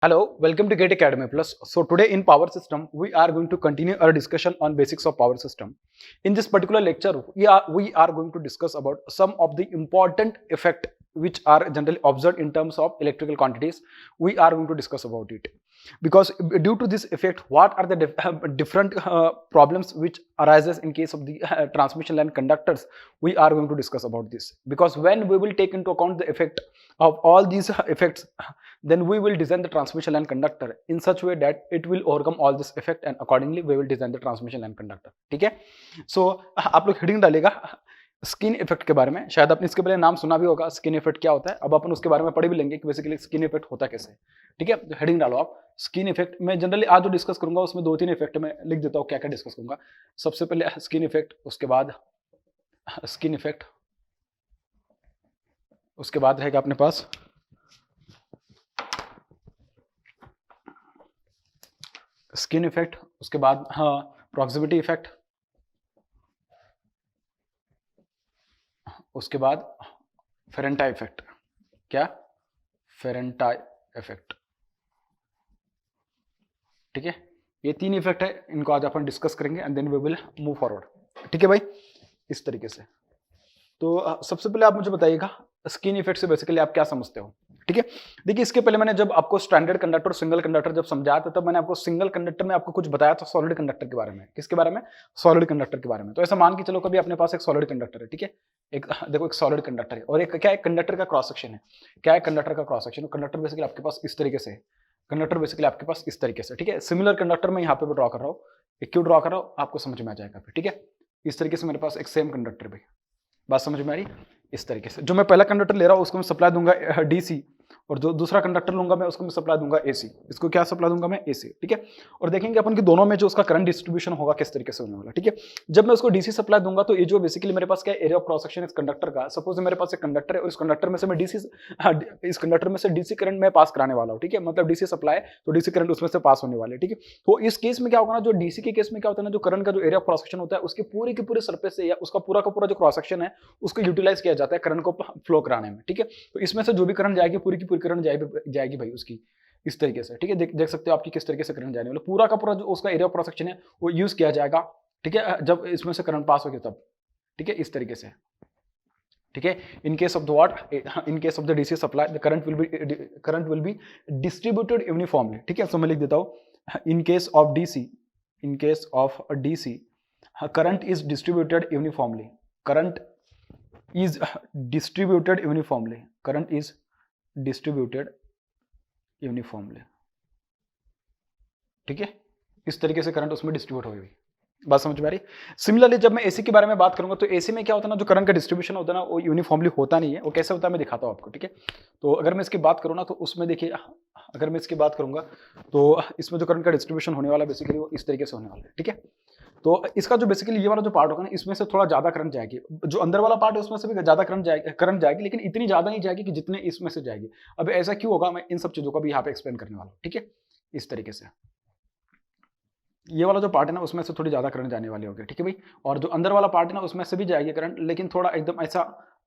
Hello, welcome to Gate Academy Plus. So today in power system, we are going to continue our discussion on basics of power system. In this particular lecture, we are going to discuss about some of the important effect which are generally observed in terms of electrical quantities. We are going to discuss about it. Because due to this effect, what are the different problems which arises in case of the transmission line conductors? We are going to discuss about this. Because when we will take into account the effect of all these effects, then we will design the transmission line conductor in such way that it will overcome all this effect and accordingly we will design the transmission line conductor. ठीक है? So आप लोग heading डालेगा skin effect के बारे में. शायद आपने इसके पहले नाम सुना भी होगा, स्किन इफेक्ट क्या होता है. अब अपन उसके बारे में पढ़ भी लेंगे कि बेसिकली स्किन इफेक्ट होता कैसे. ठीक है, तो हेडिंग डालो आप स्किन इफेक्ट. मैं जनरली आज जो डिस्कस करूंगा उसमें 2-3 इफेक्ट में लिख देता हूँ क्या क्या डिस्कस करूंगा. सबसे पहले स्किन इफेक्ट, उसके बाद स्किन इफेक्ट, उसके बाद रहेगा अपने पास स्किन इफेक्ट, उसके बाद प्रॉक्सिमिटी इफेक्ट, उसके बाद फेरेंटाई इफेक्ट. क्या? Ferranti effect. ठीक है, ये 3 इफेक्ट है, इनको आज अपन डिस्कस करेंगे and then we will move forward. ठीक है भाई, इस तरीके से. तो सबसे पहले आप मुझे बताइएगा स्किन इफेक्ट से बेसिकली आप क्या समझते हो. ठीक है, देखिए इसके पहले मैंने जब आपको स्टैंडर्ड कंडक्टर और सिंगल कंडक्टर जब समझाया था तब मैंने आपको सिंगल कंडक्टर में आपको कुछ बताया था सॉलिड कंडक्टर के बारे में. किसके बारे में? सॉलिड कंडक्टर के बारे में. तो ऐसा मान के चलो कभी अपने पास एक सॉलिड कंडक्टर है. ठीक है, एक देखो एक सॉलिड कंडक्टर है और एक क्या है, कंडक्टर का क्रॉस सेक्शन है. क्या है? कंडक्टर का क्रॉस सेक्शन. कंडक्टर बेसिकली आपके पास इस तरीके से है. कंडक्टर बेसिकली आपके पास इस तरीके से. ठीक है, सिमिलर कंडक्टर मैं यहाँ पे ड्रॉ कर रहा हूँ. क्यों ड्रॉ कर रहा हूँ आपको समझ में आ जाएगा. ठीक है, इस तरीके से मेरे पास एक सेम कंडक्टर भी. बात समझ में आ रही? इस तरीके से जो मैं पहला कंडक्टर ले रहा हूँ उसको मैं सप्लाई दूंगा डीसी और जो दूसरा कंडक्टर लूंगा मैं उसको मैं सप्लाई दूंगा एसी. इसको क्या सप्लाई दूंगा मैं? एसी. ठीक है, और देखेंगे अपन कि दोनों में जो उसका करंट डिस्ट्रीब्यूशन होगा किस तरीके से होने वाला. ठीक है, जब मैं उसको डीसी सप्लाई दूंगा तो ये जो बेसिकली मेरे पास क्या एरिया ऑफ क्रॉस सेक्शन इस कंडक्टर का, सपोज मेरे पास एक कंडक्टर है और इस कंडक्टर में से मैं इस कंडक्टर में से डीसी करंट में पास कराने वाला हूँ. ठीक है, मतलब डीसी सप्लाई तो डीसी करंट उसमें से पास होने वाले. ठीक है, तो इस केस में क्या होगा ना, जो डीसी के केस में क्या होता है ना, जो करंट का जो एरिया ऑफ क्रॉस सेक्शन होता है उसके पूरे के पूरे सरफेस से या उसका पूरा का पूरा जो क्रॉस सेक्शन है उसको यूटिलाइज किया जाता है करंट को फ्लो कराने में. ठीक है, तो इसमें से जो भी करंट जाएगी पूरी की पूरी करंट जाएगी भाई उसकी इस तरीके से. ठीक है, देख सकते हो आपकी किस तरीके से करंट जाने वाला. पूरा का पूरा जो उसका एरिया ऑफ क्रॉस सेक्शन है वो यूज किया जाएगा. ठीक है, जब इसमें से करंट पास होगी तब. ठीक है, इस तरीके से. ठीक है, इन case of the what, in case of the DC supply the current will be distributed uniformly. ठीक है, सो मैं लिख देता हूं इन case of DC current is distributed uniformly. Current is distributed uniformly. Current is distributed uniformly. ठीक है, इस तरीके से करंट उसमें डिस्ट्रीब्यूट होगी. बात समझ में आ रही? सिमिलरली जब मैं एसी के बारे में बात करूंगा तो एसी में क्या होता है ना, जो करंट का डिस्ट्रीब्यूशन होता है ना वो यूनिफॉर्मली होता नहीं है. वो कैसे होता है मैं दिखाता हूं आपको. ठीक है, तो अगर मैं इसकी बात करूँ ना तो उसमें देखिए, अगर मैं इसकी बात करूंगा तो इसमें जो करंट का डिस्ट्रीब्यूशन होने वाला बेसिकली वो इस तरीके से होने वाला है. ठीक है, तो इसका जो बेसिकली ये वाला जो पार्ट होगा ना इसमें से थोड़ा ज्यादा करंट जाएगी. जो अंदर वाला पार्ट है उसमें से भी ज्यादा करंट जाएगी लेकिन इतनी ज्यादा नहीं जाएगी कि जितने इसमें से जाएगी. अब ऐसा क्यों होगा मैं इन सब चीजों का भी यहाँ पे एक्सप्लेन करने वाला हूँ. ठीक है, इस तरीके से ये वाला जो पार्ट है ना उसमें से थोड़ी ज्यादा करंट जाने वाली होगी. ठीक है भाई, और जो अंदर वाला पार्ट है ना उसमें से भी जाएगी करंट लेकिन थोड़ा एकदम ऐसा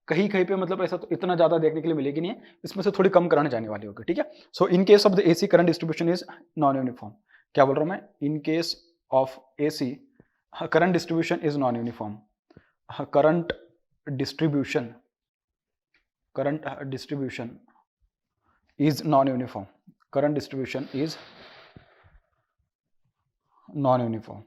कहीं कहीं पे, मतलब ऐसा तो इतना ज्यादा देखने के लिए मिलेगी नहीं है. इसमें से थोड़ी कम करंट जाने वाली होगी. ठीक है, so in case of the AC current distribution is non uniform. क्या बोल रहा हूँ मैं? In case of AC current distribution is non-uniform. current distribution is non-uniform. current distribution is non-uniform.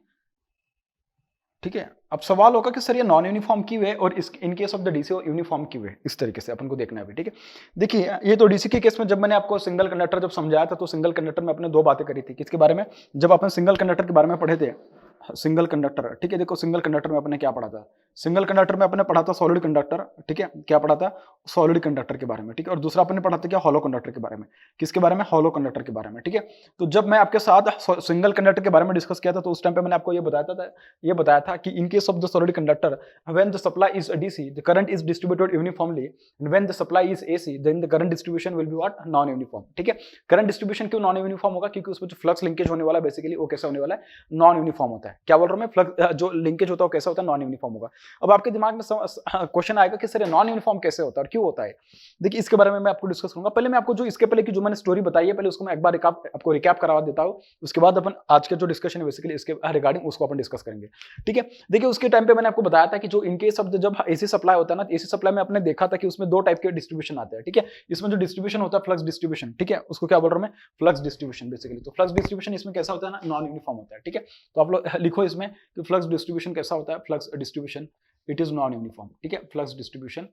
ठीक है, अब सवाल होगा कि सर ये नॉन यूनिफॉर्म क्यों है और इस इन case of the DC uniform क्यों है. इस तरीके से अपन को देखना है. ठीक है, देखिए ये तो डीसी के केस में जब मैंने आपको सिंगल कंडक्टर जब समझाया था तो सिंगल कंडक्टर में अपने 2 बातें करी थी. किसके बारे में? जब अपन सिंगल कंडक्टर के बारे में पढ़े थे, सिंगल कंडक्टर. ठीक है, देखो सिंगल कंडक्टर में अपने क्या पढ़ा था? सिंगल कंडक्टर में अपने पढ़ा था सॉलिड कंडक्टर. ठीक है, क्या पढ़ा था? सॉलिड कंडक्टर के बारे में. ठीक है, और दूसरा अपने पढ़ा था क्या? हॉलो कंडक्टर के बारे में. किसके बारे में? हॉलो कंडक्टर के बारे में. ठीक है, तो जब मैं आपके साथ सिंगल कंडक्टर के बारे में डिस्कस किया था तो उस टाइम पे मैंने आपको ये बताया था कि in case of the solid conductor when the supply is DC the current is distributed uniformly and when the supply is AC then the current distribution will be what? Non uniform. ठीक है, current distribution क्यों non uniform होगा? क्योंकि उसमें जो flux linkage होने वाला basically वो कैसा होने वाला है? नॉन यूनिफॉर्म होता है. है। क्या बोल रहा हूँ मैं, फ्लक्स जो लिंकेज होता है वो कैसा होता है, नॉन यूनिफॉर्म होगा। अब आपके दिमाग में क्वेश्चन आएगा कि सर नॉन यूनिफॉर्म कैसे होता है और क्यों होता है। देखिए इसके बारे में मैं आपको डिस्कस करूंगा। पहले मैं आपको जो इसके पहले की जो मैंने स्टोरी बताई है पहले उसको मैं एक बार आपको रिकैप करवा देता हूँ, उसके बाद अपन आज का जो डिस्कशन है बेसिकली इसके रिगार्डिंग उसको अपन डिस्कस करेंगे, ठीक है। देखिए उसके टाइम पे मैंने आपको बताया था कि जो इनके शब्द जब एसी सप्लाई होता है ना, एसी सप्लाई में आपने देखा था कि उसमें दो टाइप के डिस्ट्रीब्यूशन आते हैं, ठीक है। इसमें जो डिस्ट्रीब्यूशन होता है फ्लक्स डिस्ट्रीब्यूशन, ठीक है, उसको क्या बोल रहा हूं मैं, फ्लक्स डिस्ट्रीब्यूशन बेसिकली। तो फ्लक्स डिस्ट्रीब्यूशन इसमें कैसा होता है ना, नॉन यूनिफॉर्म होता है, ठीक है। तो आप लोग लिखो इसमें कि फ्लक्स डिस्ट्रीब्यूशन कैसा होता है, flux distribution it is non uniform, ठीक है। Flux distribution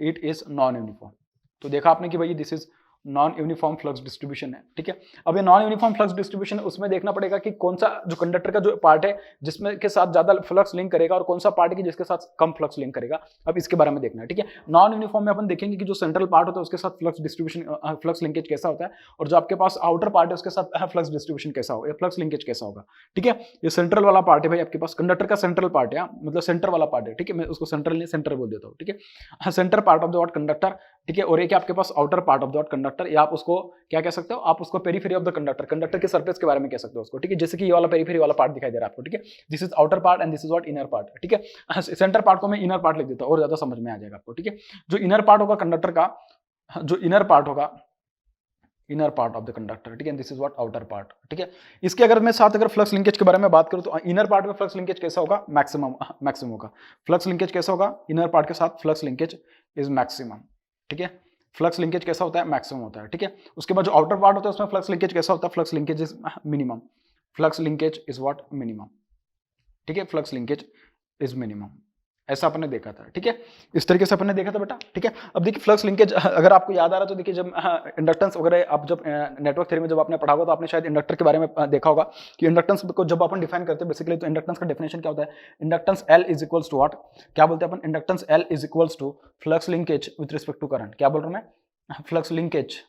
it is non uniform. तो देखा आपने कि भाई this is non uniform flux distribution है, ठीक है। अब ये नॉन यूनिफॉर्म फ्लक्स डिस्ट्रीब्यूशन उसमें देखना पड़ेगा कि कौन सा जो कंडक्टर का जो पार्ट है जिसमें के साथ ज्यादा फ्लक्स लिंक करेगा और कौन सा पार्ट है जिसके साथ कम फ्लक्स लिंक करेगा। अब इसके बारे में देखना है, ठीक है। नॉन यूनिफॉर्म में अपन देखेंगे कि जो सेंट्रल पार्ट होता है उसके साथ फ्लक्स डिस्ट्रीब्यूशन फ्लक्स लिंकेज कैसा होता है, और जो आपके पास आउटर पार्ट है उसके साथ फ्लक्स डिस्ट्रीब्यूशन कैसा होगा, फ्लक्स लिंकेज कैसा होगा, ठीक है। ये सेंट्रल वाला पार्ट है भाई आपके पास, कंडक्टर का सेंट्रल पार्ट है, मतलब सेंटर वाला पार्ट है, ठीक है। मैं उसको सेंट्रल नहीं सेंटर बोल देता हूँ, ठीक है। Centre part of the what conductor, ठीक है। और एक आपके पास outer part of the what conductor, या आप उसको क्या कह सकते हो, आप उसको periphery of the conductor, conductor के सरफेस के बारे में कह सकते हो उसको, ठीक है। जैसे कि ये वाला पेरीफेरी वाला पार्ट दिखाई दे रहा है आपको, ठीक है। This is outer part and this is what inner part, ठीक है। सेंटर पार्ट को मैं इनर पार्ट लिख देता हूं और ज्यादा समझ में आ जाएगा आपको, ठीक है। जो इनर पार्ट होगा कंडक्टर का, जो इनर पार्ट होगा, inner part of the conductor, ठीक है। This is what outer part, ठीक है। इसके अगर मैं साथ अगर फ्लक्स लिंकेज के बारे में बात करूं तो इनर पार्ट में फ्लक्स लिंकेज कैसा होगा, मैक्सिमम होगा। फ्लक्स लिंकेज कैसा होगा, इनर पार्ट के साथ फ्लक्स लिंकेज इज मैक्सिमम, ठीक है। फ्लक्स लिंकेज कैसा होता है, मैक्सिमम होता है, ठीक है। उसके बाद जो आउटर पार्ट होता है उसमें फ्लक्स लिंकेज कैसा होता है, flux linkage is minimum, flux linkage is what minimum, ठीक है। फ्लक्स लिंकेज इज मिनिमम, ऐसा आपने देखा था, ठीक है। इस तरीके से आपने देखा था बेटा, ठीक है। अब देखिए फ्लक्स लिंकेज अगर आपको याद आ रहा है तो देखिए जब इंडक्टेंस वगैरह आप जब नेटवर्क थ्योरी में जब आपने पढ़ा होगा तो आपने शायद इंडक्टर के बारे में देखा होगा कि इंडक्टेंस को जब अपन डिफाइन करते हैं बेसिकली, तो इंडक्टेंस का डेफिनेशन क्या होता है, inductance L is equals to what, क्या बोलते हैं अपन, inductance L is equals to flux linkage with respect to current. क्या बोल रहा हूं मैं, flux linkage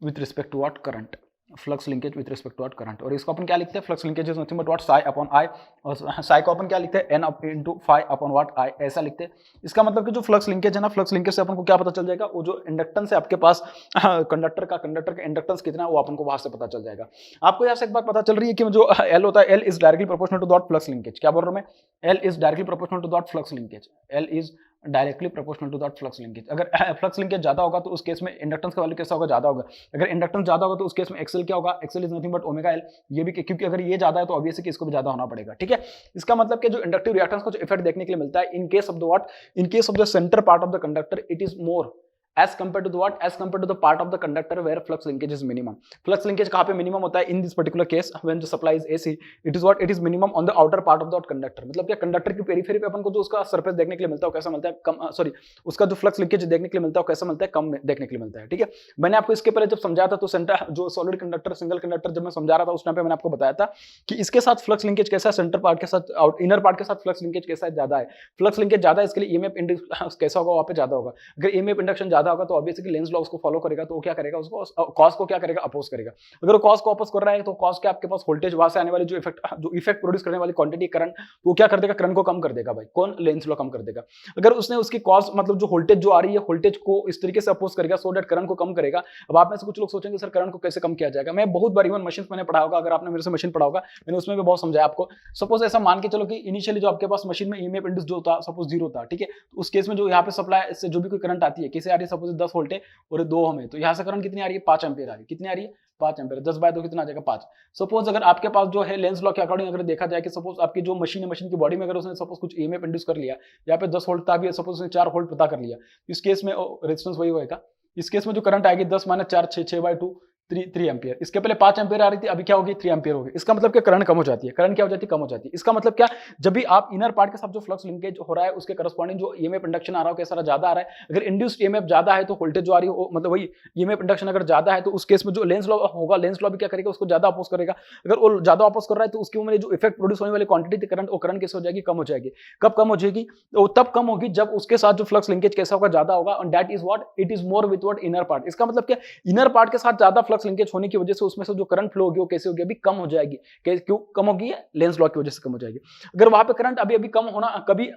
with respect to what, current, flux linkage with respect to what, current. और इसको अपन क्या लिखते हैं, flux linkage is nothing but what psi upon I, और साई को अपन क्या लिखते हैं, N into phi upon what I, ऐसा लिखते हैं। इसका मतलब कि जो फ्लक्स लिंकेज है ना, फ्लक्स लिंकेज से अपन को क्या पता चल जाएगा, वो जो इंडक्टेंस है आपके पास कंडक्टर का इंडक्टेंस कितना है वो अपन को वहां से पता चल जाएगा। आपको यहाँ से एक बात पता चल रही है कि जो एल होता है, L is directly proportional to dot flux linkage. क्या बोल रहा हूं मैं, L is directly proportional to dot flux linkage, L is directly proportional to that flux linkage. अगर फ्लक्स लिंकेज ज्यादा होगा तो उस केस में इंडक्टेंस का वैल्यू कैसा होगा, ज्यादा होगा। अगर इंडक्टेंस ज्यादा होगा तो उस केस में एक्सेल क्या होगा, X L is nothing but omega L, ये भी क्योंकि अगर ये ज्यादा है तो ऑब्वियसली इसको भी ज्यादा होना पड़ेगा, ठीक है। इसका मतलब कि जो इंडक्टिव रिएक्टेंस का जो इफेक्ट देखने के लिए मिलता है इन case of the what, in case of the centre part of the conductor, it is more as compared to the what, as compared to the part of the conductor where flux linkage is minimum. Flux linkage कहाँ पे minimum होता है, in this particular case when the supply is AC, it is what, it is minimum on the outer part of the conductor। मतलब क्या conductor की periphery पे अपन को जो उसका सरफेस देखने के लिए मिलता है कैसा मिलता है, कम, सॉरी उसका जो फ्लक्स लिंकेज देखने के लिए मिलता है कैसा मिलता है, कम देखने के लिए मिलता है, ठीक है। मैंने आपको इसके पहले जब समझाया था तो सेंटर जो सॉलिड कंडक्टर सिंगल कंडक्टर जब मैं समझा रहा था उस टाइम पे मैंने आपको बताया था कि इसके साथ फ्लक्स लिंकेज कैसा है, सेंटर पार्ट के साथ इनर पार्ट के साथ फ्लक्स लिंकेज कैसा है, ज्यादा है। फ्लक्स लिंकेज ज्यादा है इसके लिए ईएमएफ इंडक्स कैसा होगा, वहां पे ज्यादा होगा। अगर ईएमएफ इंडक्शन ज्यादा होगा तो ऑब्वियसली लेंज लॉ उसको फॉलो करेगा, तो वो क्या करेगा, उसको कॉस को क्या करेगा, अपोज करेगा। अगर वो कॉस को अपोज कर रहा है तो कॉस के आपके पास वोल्टेज वहां से आने वाली जो इफेक्ट प्रोड्यूस करने वाली क्वांटिटी करंट, वो क्या कर देगा, करंट को कम कर देगा भाई, कौन, लेंज लॉ कम कर देगा। अगर उसने उसकी कॉस मतलब जो वोल्टेज जो आ रही है वोल्टेज को इस तरीके से अपोज करेगा सो दैट करंट को कम करेगा। अब आप में से कुछ लोग सोचेंगे सर करंट को कैसे कम किया जाएगा, मैं बहुत बार इवन मशीन मैंने पढ़ा होगा, अगर आपने मेरे से मशीन पढ़ा होगा मैंने उसमें भी बहुत समझाया आपको। सपोज ऐसा मान के चलो कि इनिशियली जो आपके पास मशीन में ईएमएफ इंड्यूस जो होता सपोज 0 था, ठीक है। उस केस में जो यहाँ पे सप्लाई से जो भी कोई करंट आती है कैसे आ रही है, सपोज 10 वोल्ट है और 2 ओम है, तो यहाँ से करंट कितनी आ रही है, 5 एम्पीयर आ रही है। कितनी आ रही है, 5 एम्पीयर, 10/2 कितना आ जाएगा, 5। सपोज अगर आपके पास जो है लेंस लॉ के अकॉर्डिंग अगर देखा जाए कि सपोज आपकी जो मशीन है, मशीन की बॉडी में अगर उसने सपोज कुछ ईएमएफ इंड्यूस कर लिया, यहाँ पे 10 वोल्ट था भी, सपोज उसने 4 वोल्ट पता कर लिया, इस केस में रेजिस्टेंस वही होगा। इस केस में जो करंट आएगी 10 - 4 6/2 3 एम्पीयर। इसके पहले 5 एम्पीयर आ रही थी, अभी क्या होगी, 3 एम्पीयर होगी। इसका मतलब क्या, करंट कम हो जाती है। करंट क्या हो जाती है, कम हो जाती है। इसका मतलब क्या, जब भी आप इनर पार्ट के साथ जो फ्लक्स लिंकेज हो रहा है उसके करस्पॉन्डिंग जो ईएमएफ इंडक्शन आ रहा हो कैसा ज्यादा आ रहा है, अगर इंड्यूस्ड ईएमएफ ज्यादा है तो वोल्टेज जो आ रही है मतलब वही ईएमएफ इंडक्शन अगर ज्यादा है तो उस केस में जो लेंस लॉ होगा, लेंस लॉ भी क्या करेगा, उसको ज्यादा अपोज करेगा। अगर वो ज्यादा अपोज कर रहा है तो उसकी में जो इफेक्ट प्रोड्यूस होने वाली क्वांटिटी थी करंट, वो करंट कैसे हो जाएगी, कम हो जाएगी। कब कम हो जाएगी, तो तब कम होगी जब उसके साथ जो फ्लक्स लिंकेज कैसा होगा, ज्यादा होगा। And that is what, it is more with what, inner part. इसका मतलब क्या, इनर पार्ट के साथ ज्यादा फ्लक्स लिंकेज होने की वजह से उसमें से जो करंट फ्लो होगी वो कैसे होगी, अभी कम हो जाएगी। क्यों कम होगी, लेंस लॉ की वजह से कम हो जाएगी। अगर वहां पे करंट अभी कम होना, कभी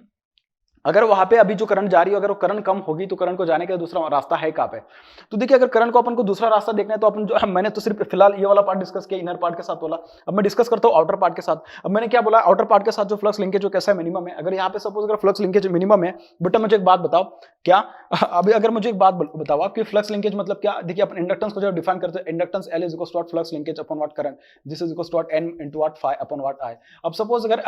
अगर वहां पे अभी जो करंट जा रही है, अगर वो करंट कम होगी तो करंट को जाने का दूसरा रास्ता है कहां पे? तो देखिए अगर करंट को अपन को दूसरा रास्ता देखना है तो अपन जो मैंने तो सिर्फ फिलहाल ये वाला पार्ट डिस्कस किया इनर पार्ट के साथ वाला। अब मैं डिस्कस करता हूं आउटर पार्ट के साथ। अब मैंने क्या बोला, आउटर पार्ट के साथ जो फ्लक्स लिंकेज जो कैसा है, मिनिमम है। अगर यहाँ पे सपोज अगर फ्लक्स लिंकेज मिनिमम है, बेटा मुझे एक बात बताओ, क्या अभी अगर मुझे एक बात बताओ आप कि फ्लक्स लिंकेज मतलब क्या? देखिए अपन इंडक्टेंस को जब डिफाइन करते हैं, inductance L is equal to flux linkage upon what current, this is equal to N into what phi upon what I। अब सपोज अगर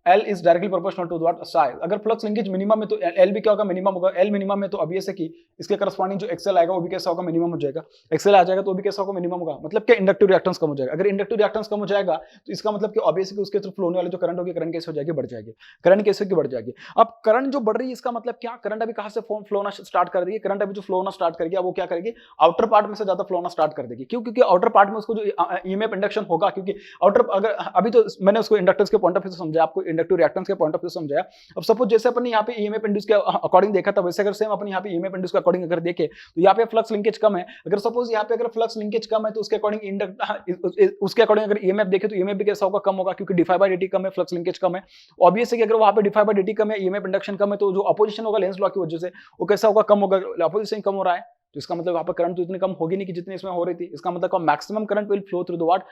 L is directly proportional to what psi, अगर flux linkage minimum है तो L भी क्या होगा? Minimum होगा। L minimum है तो अब ये से कि इसके करस्पॉन्डिंग जो XL आएगा वो भी कैसा होगा? मिनिमम हो जाएगा। XL आ जाएगा तो वो भी कैसा होगा? मिनिमम होगा। मतलब क्या? इंडक्टिव रिएक्टेंस कम हो जाएगा। अगर इंडक्टिव रिएक्टेंस कम हो जाएगा तो इसका मतलब कि ऑब्वियसली उसके थ्रू फ्लो होने वाली जो करंट होगी, करंट कैसे हो जाएगी? बढ़ जाएगी। करंट कैसे की बढ़ जाएगी? अब करंट जो बढ़ रही है इसका मतलब क्या? करंट अभी कहां से फ्लो होना स्टार्ट कर देगी? करंट अभी जो फ्लो होना स्टार्ट कर गया वो क्या करेगी? आउटर पार्ट में से ज्यादा फ्लो होना स्टार्ट कर देगी। क्यों? क्योंकि आउटर पार्ट में उसको जो ईएमएफ इंडक्शन होगा, क्योंकि आउटर अगर अभी तो मैंने उसको इंडक्टेंस के पॉइंट ऑफ व्यू से समझाया, आपको इंडक्टिव रिएक्टेंस के पॉइंट ऑफ व्यू से समझाया। अब सपोज जैसे अपन यहाँ पे ईएमएफ इंड्यूस के अकॉर्डिंग देखा था, वैसे अगर सेम अपन यहाँ पे ईएमएफ इंड्यूस के अकॉर्डिंग अगर देखे तो यहाँ पे फ्लक्स लिंकेज कम है। अगर सपोज यहाँ पे अगर फ्लक्स लिंकेज कम है तो उसके अकॉर्डिंग उसके अकॉर्डिंग अगर ईएमएफ देखे तो ईएमएफ भी कैसा होगा? कम होगा, क्योंकि डिफाई बाय dt कम है, फ्लक्स लिंकेज कम है। ऑब्वियस है कि अगर वहां पे डिफाई बाय dt कम है, ईएमएफ इंडक्शन कम है, तो जो अपोजिशन होगा लेंस लॉ की वजह से वो कैसा होगा? कम होगा। अपोजिशन कम हो रहा है तो इसका मतलब वहां पर करंट तो इतनी कम होगी नहीं कि जितनी इसमें हो रही थी। इसका मतलब maximum current will flow through the what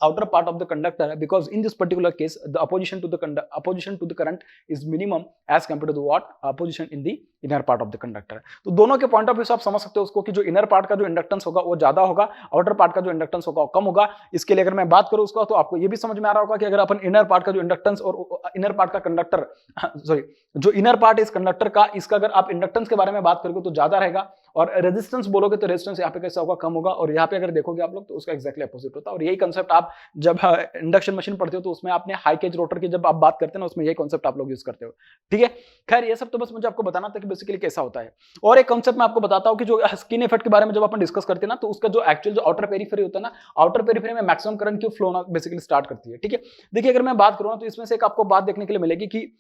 outer part of the conductor, because in this particular case the opposition to the current is minimum as compared to the what opposition in the inner part of the conductor. तो दोनों के point of view से आप समझ सकते हो उसको कि जो इनर पार्ट का जो इंडक्टेंस होगा वो ज्यादा होगा, आउटर पार्ट का जो इंडक्टेंस होगा वो कम होगा। इसके लिए अगर मैं बात करूं उसका, तो आपको ये भी समझ में आ रहा होगा कि अगर अपन इनर पार्ट का जो इंडक्टेंस और इनर पार्ट का कंडक्टर सॉरी जो इनर पार्ट है इस कंडक्टर का, इसका अगर आप इंडक्टेंस के बारे में बात करोगे तो ज्यादा रहेगा, और रेजिस्टेंस बोलोगे तो रेजिस्टेंस यहाँ पे कैसा होगा? कम होगा। और यहाँ पे अगर देखोगे आप लोग तो उसका एक्जैक्टली अपोजिट होता है। और यही कंसेप्ट आप जब इंडक्शन मशीन पढ़ते हो तो उसमें आपने हाई केज रोटर की जब आप बात करते हैं ना, उसमें यही कंसेप्ट आप लोग यूज करते हो। ठीक है, खैर ये सब तो बस मुझे आपको बताना था कि बेसिकली कैसा होता है। और एक कंसेप्ट मैं आपको बताता हूँ कि जो स्किन इफेक्ट के बारे में जब अपन डिस्कस करते हैं ना, तो उसका जो एक्चुअल जो आउटर पेरिफेरी होता है ना, आउटर पेरिफेरी में मैक्सिमम करंट क्यों फ्लो होना बेसिकली स्टार्ट करती है। ठीक है, देखिए अगर मैं बात करूँ तो इसमें से एक आपको बात देखने के लिए मिलेगी कि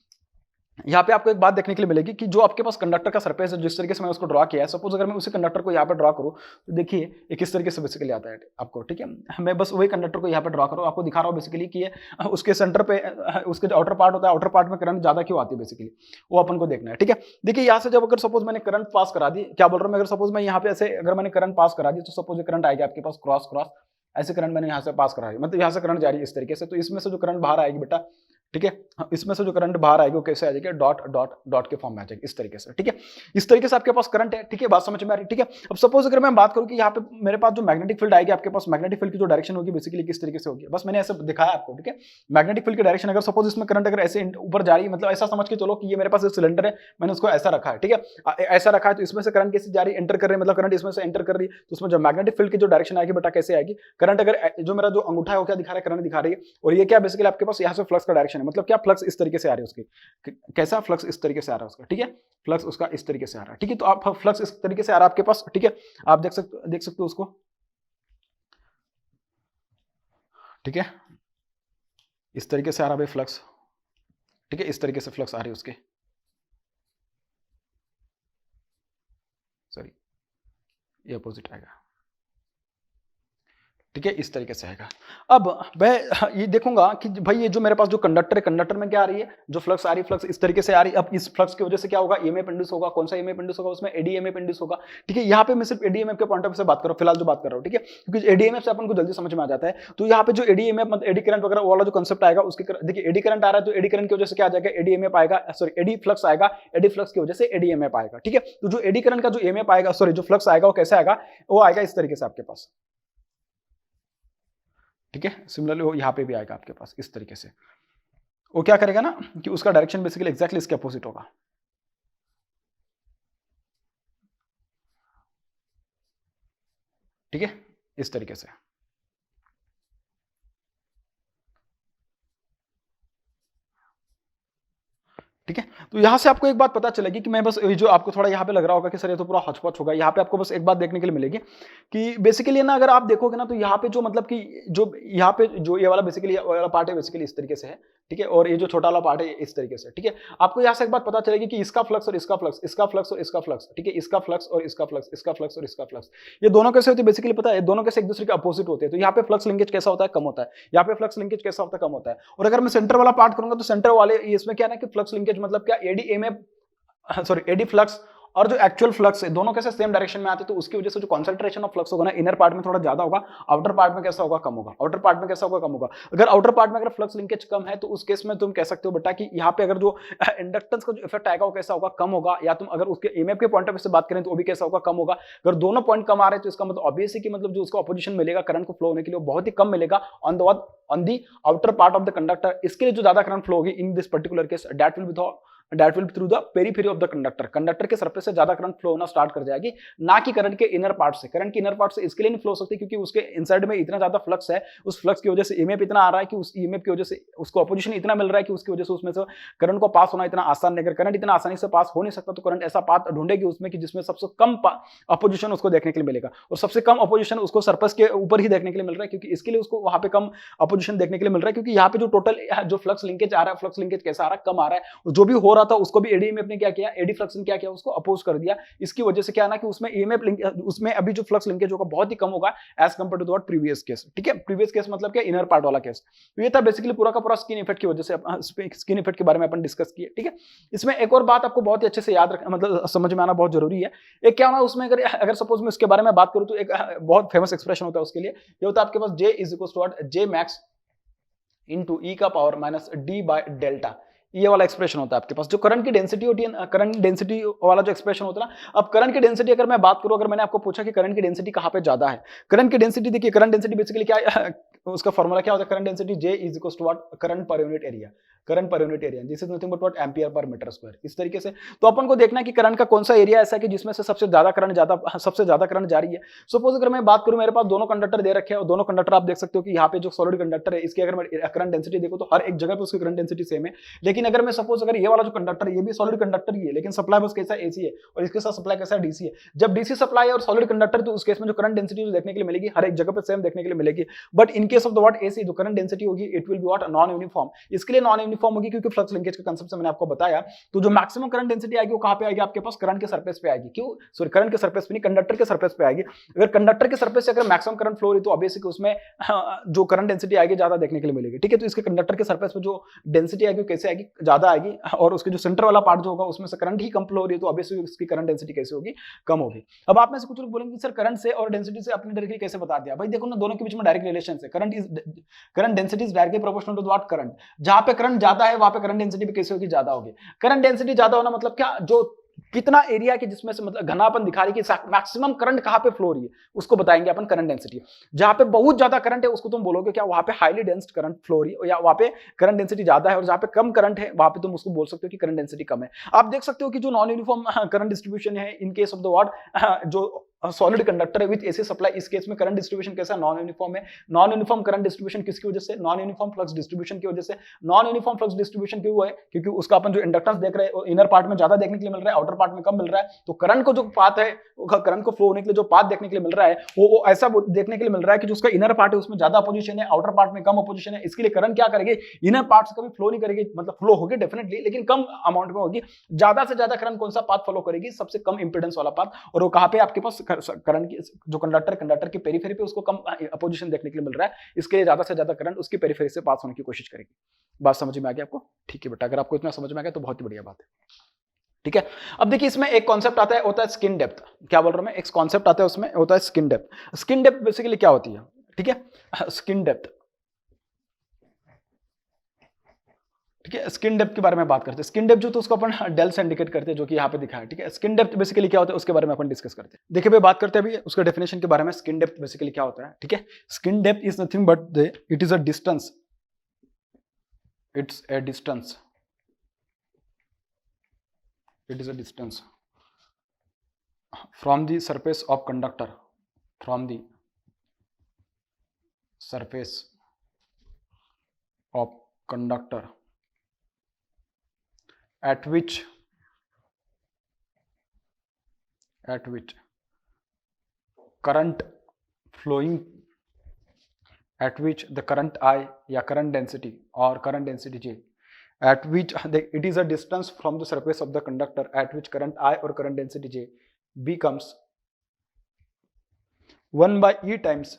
यहाँ पे आपको एक बात देखने के लिए मिलेगी कि जो आपके पास कंडक्टर का सरफेस है, जिस तरीके से मैं उसको ड्रॉ किया है, सपोज अगर मैं उसी कंडक्टर को यहाँ पे ड्रॉ करूँ तो देखिए ये किस तरीके से बेसिकली आता है आपको। ठीक है, मैं बस वही कंडक्टर को यहाँ पे ड्रॉ करूँ, आपको दिखा रहा हूँ बेसिकली कि ये उसके सेंटर पे उसके जो आउटर पार्ट होता है, आउटर पार्ट में करंट ज्यादा क्यों आती है बेसिकली वो अपन को देखना है। ठीक है, देखिए यहाँ से जब अगर सपोज मैंने करंट पास करा दी, क्या बोल रहा हूँ मैं, अगर सपोज मैं यहाँ पे ऐसे अगर मैंने करंट पास करा दी तो सपोज करंट आएगा आपके पास क्रॉस क्रॉस, ऐसे करंट मैंने यहाँ से पास करा दी, मतलब यहाँ से करंट जा रही है इस तरीके से, तो इसमें से जो करंट बाहर आएगी बेटा, ठीक है, इसमें से जो करंट बाहर आएगी वो कैसे आ जाएगी? डॉट डॉट डॉट के फॉर्म में आ जाएगी इस तरीके से। ठीक है, इस तरीके से आपके पास करंट है। ठीक है, बात समझ में आ रही है? ठीक है, अब सपोज अगर मैं बात करूं कि यहाँ पे मेरे पास जो मैग्नेटिक फील्ड आएगी, आपके पास मैग्नेटिक फील्ड की जो डायरेक्शन होगी बेसिकली किस तरीके से होगी, बस मैंने ऐसे दिखाया आपको। ठीक है, मैग्नेटिक फील्ड की डायरेक्शन अगर सपोज इसमें करंट अगर ऐसे ऊपर जा रही है, मतलब ऐसा समझ के चलो कि ये मेरे पास सिलेंडर है, मैंने उसको ऐसा रखा है। ठीक है, ऐसा रखा है तो इसमें से करंट कैसे जा रही है? एंटर कर रही है, मतलब करंट इसमें से एंटर कर रही है, तो उसमें जो मैग्नेटिक फील्ड की जो डायरेक्शन आएगी बेटा कैसे आएगी? करंट अगर जो मेरा जो अंगूठा है वो क्या दिखा रहा है? करंट दिखा रही है। और ये क्या बेसिकली आपके पास यहाँ से फ्लक्स का डायरेक्शन है, मतलब क्या फ्लक्स इस तरीके से आ रही है उसकी, कैसा फ्लक्स इस तरीके से आ रहा है उसका। ठीक है, फ्लक्स उसका इस तरीके से आ रहा है। ठीक है, तो आप फ्लक्स इस तरीके से आ रहा है आपके पास। ठीक है, आप देख सकते हो उसको। ठीक है, इस तरीके से आ रहा है भाई फ्लक्स। ठीक है, इस तरीके से फ्लक्स आ रही है उसके, सॉरी ये अपोजिट आएगा। ठीक है, इस तरीके से आएगा। अब मैं ये देखूंगा कि भाई ये जो मेरे पास जो कंडक्टर है, कंडक्टर में क्या आ रही है? जो फ्लक्स आ रही है, फ्लक्स इस तरीके से आ रही है। अब इस फ्लक्स की वजह से क्या होगा? ईएमएफ इंड्यूस होगा। कौन सा ईएमएफ इंड्यूस होगा? उसमें एडी ईएमएफ इंड्यूस होगा। ठीक है, यहाँ पे मैं सिर्फ एडी ईएमएफ के पॉइंट ऑफ व्यू से बात कर रहा हूँ, फिलहाल जो बात कर रहा हूँ। ठीक है, क्योंकि एडी ईएमएफ से अपन को जल्दी समझ में आ जाता है। तो यहाँ पे जो एडी ईएमएफ मतलब एडी करंट वगैरह वाला जो कंसेप्ट आएगा उसकी, देखिए एडी करंट आ रहा है तो एडी करंट की वजह से क्या आ जाएगा? एडी ईएमएफ आएगा, सॉरी एडी फ्लक्स आएगा, एडी फ्लक्स की वजह से एडी ईएमएफ आएगा। ठीक है, तो जो एडी करंट का जो ईएमएफ आएगा, सॉरी जो फ्लक्स आएगा वो कैसे आएगा? वो आएगा इस तरीके से आपके पास। ठीक है, सिमिलरली वो यहाँ पे भी आएगा आपके पास इस तरीके से। वो क्या करेगा ना कि उसका डायरेक्शन बेसिकली एग्जैक्टली इसके अपोजिट होगा। ठीक है, इस तरीके से। ठीक है, तो यहां से आपको एक बात पता चलेगी कि मैं बस जो आपको थोड़ा यहाँ पे लग रहा होगा कि सर ये तो पूरा हचपच होगा, यहाँ पे आपको बस एक बात देखने के लिए मिलेगी कि बेसिकली ना अगर आप देखोगे ना तो यहाँ पे जो मतलब कि जो यहाँ पे जो ये वाला बेसिकली वाला पार्ट है बेसिकली इस तरीके से है। ठीक है, और ये जो छोटा वाला पार्ट है इस तरीके से। ठीक है, आपको यहाँ से एक बात पता चलेगी कि इसका फ्लक्स और इसका फ्लक्स, इसका फ्लक्स और इसका फ्लक्स, ठीक है, इसका फ्लक्स और इसका फ्लक्स, इसका फ्लक्स और इसका फ्लक्स, ये दोनों कैसे होते हैं बेसिकली पता है? दोनों कैसे एक दूसरे के अपोजिट होते हैं। तो यहाँ पे फ्लक्स लिंकेज कैसा होता है? कम होता है। यहाँ पे फ्लक्स लिंकेज कैसा होता है? कम होता है। और अगर मैं सेंटर वाला पार्ट करूंगा तो सेंटर वाले इसमें क्या है ना कि फ्लक्स लिंकेज मतलब क्या? Eddy EMF sorry eddy flux और जो एक्चुअल फ्लक्स है दोनों कैसे सेम डायरेक्शन में आते हैं, तो उसकी वजह से जो कॉन्सेंट्रेशन ऑफ फ्लक्स होगा ना इनर पार्ट में थोड़ा ज्यादा होगा, आउटर पार्ट में कैसा होगा, कम होगा। आउटर पार्ट में कैसा होगा, कम होगा। अगर आउटर पार्ट में अगर फ्लक्स लिंकेज कम है तो उस केस में तुम कह सकते हो बेटा कि यहाँ पे अगर जो इंडक्टेंस का जो इफेक्ट आएगा वो कैसा होगा, कम होगा। या तुम अगर उसके ईएमएफ के पॉइंट ऑफ व्यू से बात करें तो वो भी कैसा होगा, कम होगा। अगर दोनों पॉइंट कम आ रहे हैं तो इसका मतलब ऑब्वियस है कि मतलब जो उसको अपोजिशन मिलेगा करंट को फ्लो होने के लिए बहुत ही कम मिलेगा on the outer part of the conductor. इसके लिए जो ज्यादा करंट फ्लो होगी इन this particular case that will be through the periphery of the conductor. Conductor के सरफेस से ज्यादा करंट फ्लो होना स्टार्ट कर जाएगी, ना कि करंट के इनर पार्ट से। करंट के इनर पार्ट से इसके लिए नहीं फ्लो सकती क्योंकि उसके इनसाइड में इतना ज्यादा फ्लक्स है, उस फ्लक्स की वजह से ईएमएफ इतना आ रहा है कि उस ईएमएफ की वजह से उसको अपोजिशन इतना मिल रहा है कि उसकी वजह से उसमें से करंट को पास होना इतना आसान नहीं। अगर करंट इतना आसानी से पास हो नहीं सकता तो करंट ऐसा पाथ ढूंढेगी उसमें कि जिसमें सबसे कम अपोजिशन उसको देखने के लिए मिलेगा, और सबसे कम अपोजिशन उसको सरफेस के ऊपर ही देखने के लिए मिल रहा है, क्योंकि इसके लिए उसको वहां पे कम अपोजिशन देखने के लिए मिल रहा है, क्योंकि यहाँ पे जो टोटल जो फ्लक्स लिंकेज आ रहा है, फ्लक्स लिंकेज कैसा आ रहा है, कम आ रहा है। जो भी हो रहा था उसको भी एडी ने क्या किया, एडी फ्लक्स ने क्या किया, उसको अपोज कर दिया। इसकी वजह से क्या ना कि उसमें ईएमएफ लिंक, उसमें अभी जो फ्लक्स लिंकेज होगा बहुत ही कम होगा as compare to what previous case. ठीक है, प्रीवियस केस मतलब क्या, इनर पार्ट वाला केस। तो ये था बेसिकली पूरा का पूरा स्किन इफेक्ट की वजह से, स्किन इफेक्ट के बारे में अपन डिस्कस किए। ठीक है, इसमें एक और बात आपको बहुत ही अच्छे से याद रखना, मतलब समझ में आना बहुत जरूरी है। एक क्या होना उसमें, अगर सपोज मैं उसके बारे में बात करूं तो एक बहुत फेमस एक्सप्रेशन होता है उसके लिए, ये होता है आपके पास J is equal to what, J max into e का power minus D by delta. ये वाला एक्सप्रेशन होता है आपके पास, जो करंट की डेंसिटी होती है, करंट डेंसिटी वाला जो एक्सप्रेशन होता है ना। अब करंट की डेंसिटी अगर मैं बात करूं, अगर मैंने आपको पूछा कि करंट की डेंसिटी कहां पे ज्यादा है, करंट की डेंसिटी देखिए, करंट डेंसिटी बेसिकली क्या है, उसका फॉर्मूला क्या होता है, current density J is equal to what, current per unit area. Current per unit area, this is nothing but what, ampere per metre square. इस तरीके से तो अपन को देखना है कि करंट का कौन सा एरिया ऐसा है कि जिसमें से सबसे ज्यादा करंट जा रही है। सपोज अगर मैं बात करूं, मेरे पास दोनों कंडक्टर दे रखे हैं और दोनों कंडक्टर आप देख सकते हो कि यहाँ पे जो सॉलिड कंडक्टर है इसकी अगर मैं करंट डेंसिटी देखो तो हर एक जगह पे उसकी करंट डेंसिटी सेम है। लेकिन अगर मैं सपोज अगर ये वाला जो कंडक्टर है ये भी सॉलिड कंडक्टर ही है, लेकिन सप्लाई बस कैसा एसी है और इसके साथ सप्लाई कैसा डीसी है। जब डीसी सप्लाई है और सॉलिड कंडक्टर, तो उस केस में जो करंट डेंसिटी देखने के लिए मिलेगी हर एक जगह पे सेम देखने के लिए मिलेगी। But in case of the what AC, जो करंट डेंसिटी होगी it will be what, non uniform. इसके लिए नॉन यूनिफॉर्म होगी क्योंकि फ्लक्स लिंकेज के कांसेप्ट से मैंने आपको बताया। तो जो मैक्सिमम करंट डेंसिटी आएगी वो कहां पे आएगी आपके पास, करंट के सरफेस पे आएगी। क्यों, सॉरी करंट के सरफेस पे नहीं, कंडक्टर के सरफेस पे आएगी। अगर कंडक्टर के सरफेस से अगर मैक्सिमम करंट फ्लो हो रही तो ऑब्वियसली उसमें जो करंट डेंसिटी आएगी ज्यादा देखने के लिए मिलेगी। ठीक है, तो इसके कंडक्टर के सरफेस पे जो डेंसिटी आएगी कैसे आएगी, ज्यादा आएगी, और उसके जो सेंटर वाला पार्ट जो होगा उसमें से करंट ही कम फ्लो हो रही है तो ऑब्वियसली उसकी करंट डेंसिटी कैसे होगी, कम होगी। अब आप में से कुछ लोग बोलेंगे सर करंट से और डेंसिटी से आपने डायरेक्टली कैसे बता दिया। भाई देखो ना, दोनों के बीच में डायरेक्ट रिलेशन है। Current density is directly proportional to what, current. जहां पे करंट ज्यादा है वहां पे करंट डेंसिटी भी कैसे होगी, ज्यादा होगी। करंट डेंसिटी ज्यादा होना मतलब क्या, जो कितना एरिया के जिसमें से मतलब घनापन दिखा रही है कि मैक्सिमम करंट कहां पे फ्लो हो रही है, उसको बताएंगे अपन करंट डेंसिटी। जहां पे बहुत ज्यादा करंट है उसको तुम बोलोगे क्या, वहां पे हाईली डेंस्ड करंट फ्लो हो रही है, या वहां पे करंट डेंसिटी ज्यादा है। और जहां पे कम करंट है वहां पे तुम उसको बोल सकते हो कि करंट डेंसिटी कम है। आप देख सकते हो कि जो नॉन यूनिफॉर्म करंट डिस्ट्रीब्यूशन है इन केस ऑफ द व्हाट, जो सॉलिड कंडक्टर है विद एसी सप्लाई, इस केस में करंट डिस्ट्रीब्यूशन कैसा, नॉन यूनिफॉर्म है। नॉन यूनिफॉर्म करंट डिस्ट्रीब्यूशन किसकी वजह से, नॉन यूनिफॉर्म फ्लक्स डिस्ट्रीब्यूशन की वजह से। नॉन यूनिफॉर्म फ्लक्स डिस्ट्रीब्यूशन क्यों हुआ है, क्योंकि उसका अपन जो इंडक्टेंस देख रहे हैं इनर पार्ट में ज्यादा देखने के लिए मिल रहा है, आउटर पार्ट में कम मिल रहा है। तो करंट को जो पाथ है, करंट को फ्लो होने के लिए जो पाथ देखने के लिए मिल रहा है वो ऐसा देखने के लिए मिल रहा है कि जो उसका इनर पार्ट है उसमें ज्यादा अपोजिशन है, आउटर पार्ट में कम अपोजिशन है। इसके लिए करंट क्या करेगी, इनर पार्ट से कभी फ्लो नहीं करेगी, मतलब फ्लो होगी डेफिनेटली लेकिन कम अमाउंट में होगी। ज्यादा से ज्यादा करंट कौन सा पाथ फॉलो करेगी, सबसे कम इंपीडेंस वाला पाथ। और वो कहां पे आपके पास, करंट की जो कंडक्टर की पेरीफेरी पे उसको कम अपोजिशन देखने के लिए मिल रहा है, इसके लिए ज्यादा से ज्यादा करंट उसकी पेरीफेरी से पास होने की कोशिश करेगी। बात समझ में आ गई आपको, ठीक है बेटा, अगर आपको इतना समझ में आ गया तो बहुत ही बढ़िया बात है। ठीक है, अब देखिए इसमें एक कॉन्सेप्ट आता है, होता है स्किन डेप्थ। क्या बोल रहा हूं मैं, एक कॉन्सेप्ट आता है उसमें, होता है skin depth. Skin depth basically क्या होती है, ठीक है, स्किन डेप्थ, ठीक है, स्किन डेप्थ के बारे में बात करते हैं। स्किन डेप्थ जो तो उसको अपन डेल से इंडिकेट करते हैं, जो कि यहाँ पे दिखा है। ठीक है, स्किन डेप्थ बेसिकली क्या होता है उसके बारे में अपन डिस्कस करते हैं। देखिए भाई, बात करते हैं अभी उसके डेफिनेशन के बारे में। स्किन डेप्थ बेसिकली क्या होता है, ठीक है, skin depth is nothing but it is a distance, it's a distance, it is a distance from the surface of conductor, from the surface of conductor at which current flowing, at which the current I या current density or current density J, at which it is a distance from the surface of the conductor at which current I or current density J becomes 1 by E times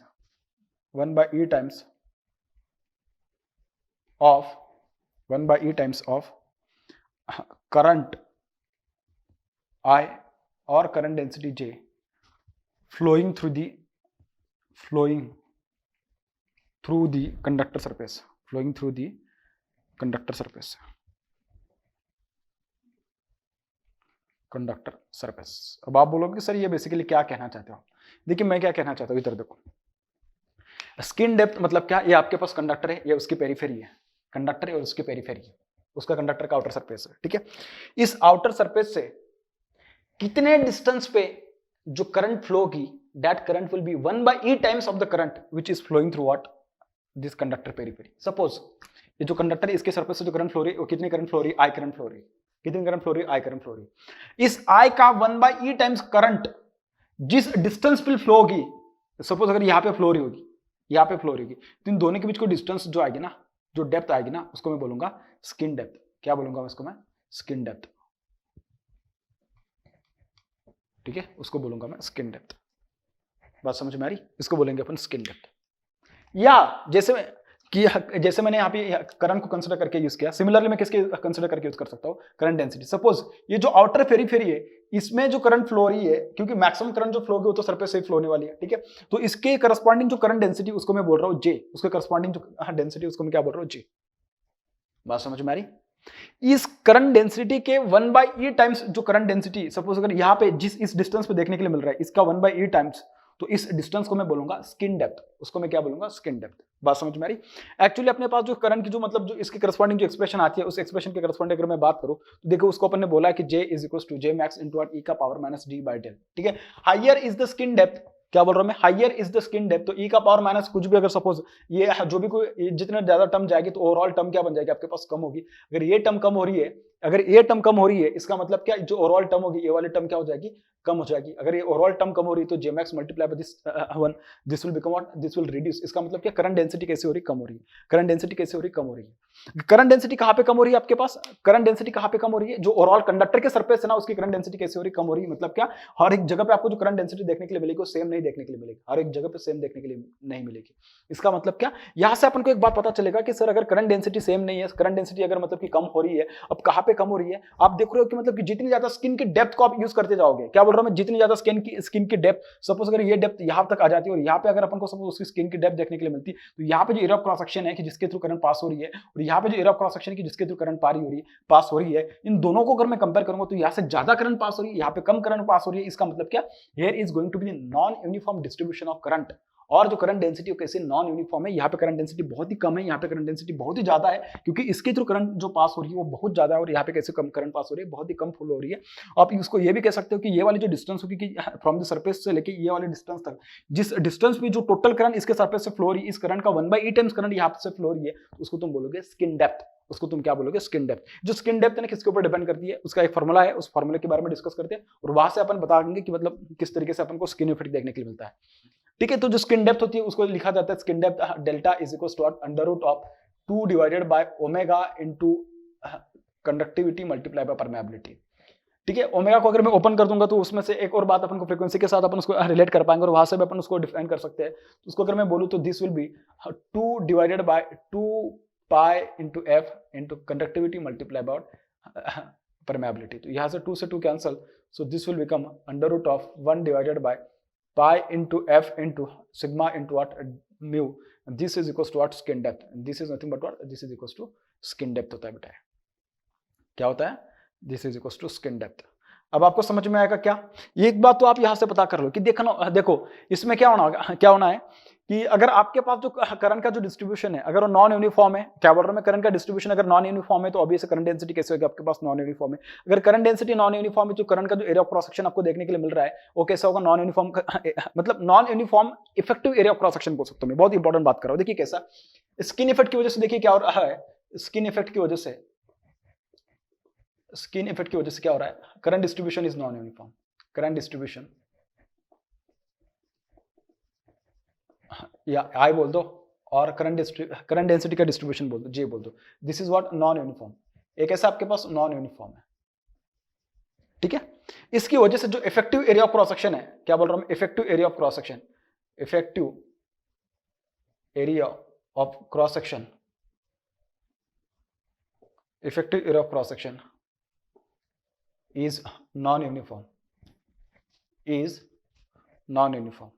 of current I or current density J flowing through the conductor surface, flowing through the conductor surface. अब आप बोलोगे sir ये basically क्या कहना चाहते हो? देखिए मैं क्या कहना चाहता हूँ, इधर देखो, स्किन डेप्थ मतलब क्या, ये आपके पास कंडक्टर है, ये उसकी पेरिफेरी है, कंडक्टर है और उसकी पेरिफेरी है, उसका कंडक्टर का आउटर सरफेस है, ठीक है। इस आउटर सरफेस से कितने डिस्टेंस पे जो करंट फ्लो की, that current will be 1/e times of the current which is flowing through what, this conductor periphery. Suppose ये जो कंडक्टर है इसके सरफेस से जो करंट फ्लो रही है वो कितनी करंट फ्लो रही है, आई करंट फ्लो रही है, कितनी करंट फ्लो रही है, आई करंट फ्लो रही है। इस आई का 1/e टाइम्स करंट जिस डिस्टेंस पे फ्लो होगी, सपोज अगर यहां पे फ्लो रही होगी, यहां पे फ्लो रही होगी, तो इन दोनों के बीच को डिस्टेंस जो आएगी ना, जो डेप्थ आएगी ना, उसको मैं बोलूंगा स्किन डेप्थ। क्या बोलूंगा मैं इसको, मैं स्किन डेप्थ, ठीक है, उसको बोलूंगा मैं स्किन डेप्थ। बात समझ में आ रही? इसको बोलेंगे अपन स्किन डेप्थ। या जैसे मैंने यहाँ पे करंट को कंसीडर करके यूज किया, सिमिलरली मैं किसके कंसीडर करके यूज कर सकता हूँ, करंट डेंसिटी। सपोज ये जो आउटर पेरिफेरी है इसमें जो करंट फ्लो रही है, क्योंकि मैक्सिमम करंट जो फ्लो होगी वो तो सरफेस से ही फ्लो होने वाली है, ठीक है, तो इसके करस्पॉन्डिंग जो करंट डेंसिटी उसको मैं बोल रहा हूँ जे, उसके करस्पॉन्डिंग जो डेंसिटी उसको मैं क्या बोल रहा हूँ, जे। बात समझ में आ रही? इस करंट डेंसिटी के 1/e टाइम्स जो करंट डेंसिटी, सपोज अगर यहाँ पे जिस इस डिस्टेंस पे देखने के लिए मिल रहा है, इसका 1/e टाइम्स, तो इस डिस्टेंस को मैं बोलूंगा स्किन डेप्थ, उसको मैं क्या बोलूंगा, स्किन डेप्थ। बात समझ में आ रही? एक्चुअली अपने पास जो करंट की जो मतलब जो इसके करस्पॉन्डिंग जो एक्सप्रेशन आती है, उस एक्सप्रेशन के करस्पॉन्डिंग अगर मैं बात करूं तो देखो उसको अपन ने बोला है कि J is equal to J max into e का पावर माइनस d/del, ठीक है। Higher is the skin depth, क्या बोल रहा हूं मैं, higher is the skin depth, तो e का पावर माइनस कुछ भी, अगर सपोज ये जो भी कोई जितने ज्यादा टर्म जाएगी तो ओवरऑल टर्म क्या बन जाएगी आपके पास, कम होगी। अगर ये टर्म कम हो रही है, अगर ये टर्म कम हो रही है, इसका मतलब क्या, जो ओवरऑल टर्म होगी ये वाली टर्म क्या हो जाएगी, कम हो जाएगी। अगर ये ओवरऑल टर्म कम हो रही है तो Jmax multiply by this one, this will become what, this will reduce. इसका मतलब क्या, करंट डेंसिटी कैसे हो रही, कम हो रही है। करंट डेंसिटी कैसे हो रही, कम हो रही है। करंट डेंसिटी कहां पे कम हो रही है आपके पास, करंट डेंसिटी कहां पे कम हो रही है, जो ओवरऑल कंडक्टर के सरफेस है ना, उसकी करंट डेंसिटी कैसे हो रही, कम हो रही है। मतलब क्या, हर एक जगह पे आपको जो करंट डेंसिटी देखने के लिए मिलेगी वो सेम नहीं देखने के लिए मिलेगी, हर एक जगह पे सेम देखने के लिए नहीं मिलेगी। इसका मतलब क्या, यहां से अपन को एक बात पता चलेगा कि सर अगर करंट डेंसिटी सेम नहीं है, करंट डेंसिटी अगर मतलब कि कम हो रही है, अब कहां पे कम हो रही है, आप देख रहे हो कि मतलब कि जितनी ज्यादा स्किन की डेप्थ को आप यूज करते जाओगे, क्या बोल रहा हूं मैं, जितनी ज्यादा स्किन की डेप्थ, सपोज अगर ये डेप्थ यहां तक आ जाती है और यहां पे अगर अपन को सपोज उसकी स्किन की डेप्थ देखने के लिए मिलती, तो यहां पे जो एरिया ऑफ क्रॉस सेक्शन है कि जिसके थ्रू करंट पास हो रही है, और यहां पे जो एरिया ऑफ क्रॉस सेक्शन की जिसके थ्रू करंट पास हो रही है, इन दोनों को अगर मैं कंपेयर करूंगा तो यहां से ज्यादा करंट पास हो रही है, यहां पे कम करंट पास हो रही है। इसका मतलब क्या, here is going to be non uniform distribution of current. और जो करंट डेंसिटी कैसे नॉन यूनिफॉर्म है, यहाँ पे करंट डेंसिटी बहुत ही कम है, यहाँ पे करंट डेंसिटी बहुत ही ज्यादा है, क्योंकि इसके थ्रू करंट जो पास हो रही है वो बहुत ज्यादा है, और यहाँ पे कैसे कम करंट पास हो रही है, बहुत ही कम फ्लो हो रही है। आप उसको ये भी कह सकते हो कि ये वाली जो डिस्टेंस होगी कि फ्रॉम द सरफेस से लेके ये वाले डिस्टेंस तक, जिस डिस्टेंस पे जो टोटल करंट इसके सरफेस से फ्लो हो रही है, इस करंट का 1/e टाइम्स करंट यहाँ से फ्लो हो रही है, उसको तुम बोलोगे स्किन डेप्थ, उसको तुम क्या बोलोगे, स्किन डेप्थ। जो स्किन डेप्थ है ना किसके ऊपर डिपेंड करती है, उसका एक फॉर्मूला है, उस फॉर्मूले के बारे में डिस्कस करते हैं और वहां से अपन बता देंगे कि मतलब किस तरीके से अपन को स्किन इफेक्ट देखने के लिए मिलता है, ठीक है। तो जो स्किन डेप्थ होती है उसको लिखा जाता है skin depth delta is equal to under root of 2 divided by omega into conductivity multiply by permeability, ठीक है। ओमेगा को अगर मैं ओपन कर दूंगा तो उसमें से एक और बात अपन को फ्रीक्वेंसी के साथ अपन उसको रिलेट कर पाएंगे और वहां से भी अपन उसको डिफाइन कर सकते हैं। तो उसको अगर मैं बोलूं तो this will be 2 divided by 2 pi into f into conductivity multiply by permeability. तो यहाँ से 2 से 2 cancel, so this will become under root of 1 divided by pi into f into sigma into what mu, this is equals to what, skin depth, this is nothing but what, this is equals to skin depth होता है बेटा, क्या होता है, this is equals to skin depth। अब आपको समझ में आएगा क्या, ये एक बात तो आप यहां से पता कर लो कि देखो इसमें क्या होना है कि अगर आपके पास जो करंट का जो डिस्ट्रीब्यूशन है अगर वो नॉन यूनिफॉर्म है, क्या बोल रहा हूं मैं, करंट का डिस्ट्रीब्यूशन अगर नॉन यूनिफॉर्म है तो ऑब्वियसली करंट डेंसिटी कैसे होगी आपके पास, नॉन यूनिफॉर्म है। अगर करंट डेंसिटी नॉन यूनिफॉर्म है तो करंट का जो एरिया ऑफ क्रॉस सेक्शन आपको देखने के लिए मिल रहा है वो कैसा होगा, नॉन यूनिफॉर्म, मतलब non uniform effective area of cross section बोल सकता हूं मैं। बहुत इंपॉर्टेंट बात कर रहा हूं, देखिए कैसा, स्किन इफेक्ट की वजह से देखिए क्या हो रहा है, स्किन इफेक्ट की वजह से क्या हो रहा है, current distribution is non uniform, current distribution या आई बोल दो और करंट डेंसिटी का डिस्ट्रीब्यूशन बोल दो, जे बोल दो, this is what, non uniform. एक ऐसा आपके पास नॉन यूनिफॉर्म है, ठीक है। इसकी वजह से जो effective area of cross section है, क्या बोल रहा हूं, effective area of cross section, effective area of cross section, effective area of cross section is non uniform, is non uniform.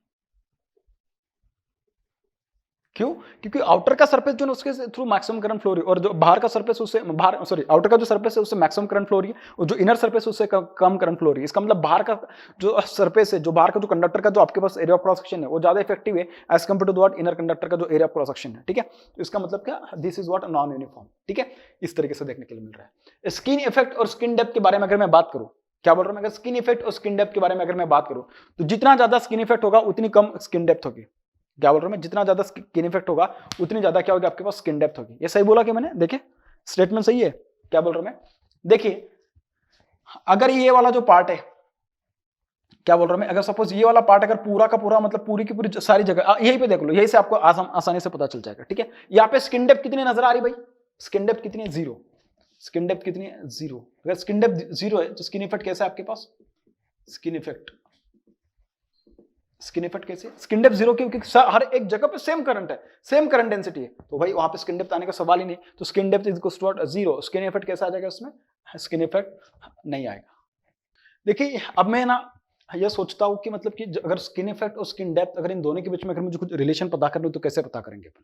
क्यों? क्योंकि आउटर का सरफेस जो है उसके थ्रू मैक्सिमम करंट फ्लो रही है, और जो बाहर का सरफेस उससे बाहर, सॉरी, आउटर का जो सरफेस है उससे मैक्सिमम करंट फ्लो रही है, और जो इनर सरफेस है उससे कम करंट फ्लो रही है। इसका मतलब बाहर का जो सरफेस है, जो बाहर का जो कंडक्टर का जो आपके पास एरिया ऑफ क्रॉस सेक्शन है वो ज्यादा इफेक्टिव है as compare to what inner conductor का जो एरिया ऑफ क्रॉस सेक्शन है। ठीक है, तो इसका मतलब क्या, this is what non uniform. ठीक है, इस तरीके से देखने के लिए मिल रहा है। स्किन इफेक्ट और स्किन डेप्थ के बारे में अगर मैं बात करूं, क्या बोल रहा हूं मैं, अगर स्किन इफेक्ट और स्किन डेप्थ के बारे में अगर मैं बात करूं, तो जितना ज्यादा स्किन इफेक्ट होगा उतनी कम स्किन डेप्थ होगी। क्या बोल रहा हूं मैं, जितना ज्यादा स्किन इफेक्ट होगा उतनी ज्यादा क्या होगी आपके पास, स्किन डेप्थ होगी। ये सही बोला कि मैंने? देखिए स्टेटमेंट सही है। क्या बोल रहा हूं मैं, देखिए अगर ये वाला जो पार्ट है, क्या बोल रहा हूं मैं, अगर सपोज ये वाला पार्ट अगर पूरा का पूरा, मतलब पूरी की पूरी सारी जगह यहीं पे देख लो, यहीं से आपको आसानी से पता चल जाएगा। ठीक है, यहाँ पे स्किन डेप्थ कितनी नजर आ रही भाई, स्किन डेप्थ कितनी है, 0। स्किन डेप्थ कितनी है, 0। अगर स्किन डेप्थ 0 है तो स्किन इफेक्ट कैसा है आपके पास, स्किन इफेक्ट कैसे, स्किन डेप्थ 0 क्योंकि हर एक जगह पे सेम करंट है, सेम करंट डेंसिटी है, तो भाई वहां पे स्किन डेप्थ आने का सवाल ही नहीं। तो skin depth is equal to 0, skin effect कैसा आ जाएगा उसमें, स्किन इफेक्ट नहीं आएगा। देखिए अब मैं ना ये सोचता हूं कि मतलब कि अगर स्किन इफेक्ट और स्किन डेप्थ, अगर इन दोनों के बीच में अगर मुझे कुछ रिलेशन पता करना हो तो कैसे पता करेंगे अपन।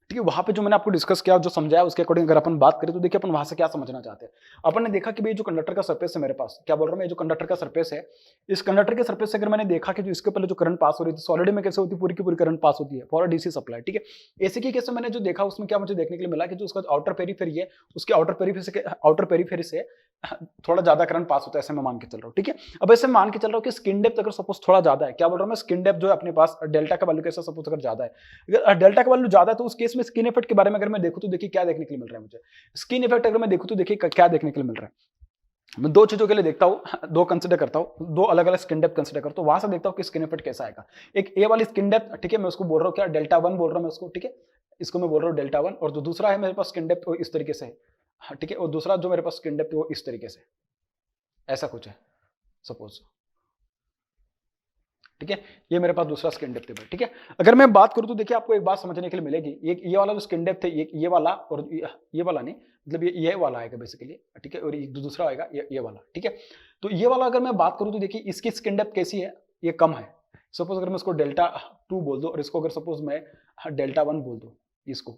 ठीक है, वहां पे जो मैंने आपको डिस्कस किया, जो समझाया, उसके अकॉर्डिंग अगर अपन बात करें तो देखिए अपन वहां से क्या समझना चाहते हैं। अपन ने देखा कि भाई जो कंडक्टर का सरफेस है मेरे पास, क्या बोल रहा हूं मैं, जो कंडक्टर का सरफेस है, इस कंडक्टर के सरफेस से अगर मैंने देखा कि जो इसके पहले जो करंट पास हो रही थी, सॉलिड में कैसे होती है, पूरी की पूरी करंट पास होती है फॉर डीसी सप्लाई। ठीक है, एसी के केस में मैंने जो देखा उसमें क्या मुझे देखने के लिए मिला कि जो उसका आउटर पेरीफेरी है, उसके आउटर पेरीफेरी से थोड़ा ज्यादा करंट पास होता है, ऐसे मैं मान के चल रहा हूँ। ठीक है, अब ऐसे मान के चल रहा हूँ कि स्किन डेप्थ अगर सपोज थोड़ा ज्यादा है, क्या बोल रहा हूँ मैं, स्किन डेप्थ जो है अपने पास डेल्टा का वैल्यू कैसा सपोज अगर ज्यादा है, अगर डेल्टा का वैल्यू ज्यादा है तो उस केस में स्किन इफेक्ट के बारे में अगर मैं देखूं तो देखिए क्या देखने के लिए मिल रहा है मुझे। स्किन इफेक्ट अगर मैं देखूं तो देखिए क्या देखने के लिए मिल रहा है। मैं दो चीजों के लिए देखता हूं, दो कंसिडर करता हूं, दो अलग अलग स्किन डेप्थ कंसिडर करता हूं, वहां से देखता हूं कि स्किन इफेक्ट कैसा आएगा। एक ए वाली स्किन डेप्थ, ठीक है, मैं उसको बोल रहा हूं क्या, डेल्टा 1 बोल रहा हूं मैं उसको। ठीक है, इसको मैं बोल रहा हूं डेल्टा 1, और जो दूसरा है मेरे पास स्किन डेप्थ वो इस तरीके से है। ठीक है, और दूसरा जो मेरे पास स्किन डेप्थ वो इस तरीके से, ऐसा कुछ है सपोज। ठीक है, ये मेरे पास दूसरा स्किन डेप्थ है। ठीक है, अगर मैं बात करूं तो देखिए आपको एक बात समझने के लिए मिलेगी, ये वाला जो स्किन डेप्थ है, ये वाला, और ये वाला नहीं, मतलब ये वाला आएगा बेसिकली। ठीक है, और ये दूसरा आएगा ये वाला। ठीक है, तो ये वाला अगर मैं बात करूं तो देखिए इसकी स्किन डेप्थ कैसी है, ये कम है। सपोज अगर मैं इसको डेल्टा 2 बोल दूं और इसको अगर सपोज मैं डेल्टा 1 बोल दूं इसको।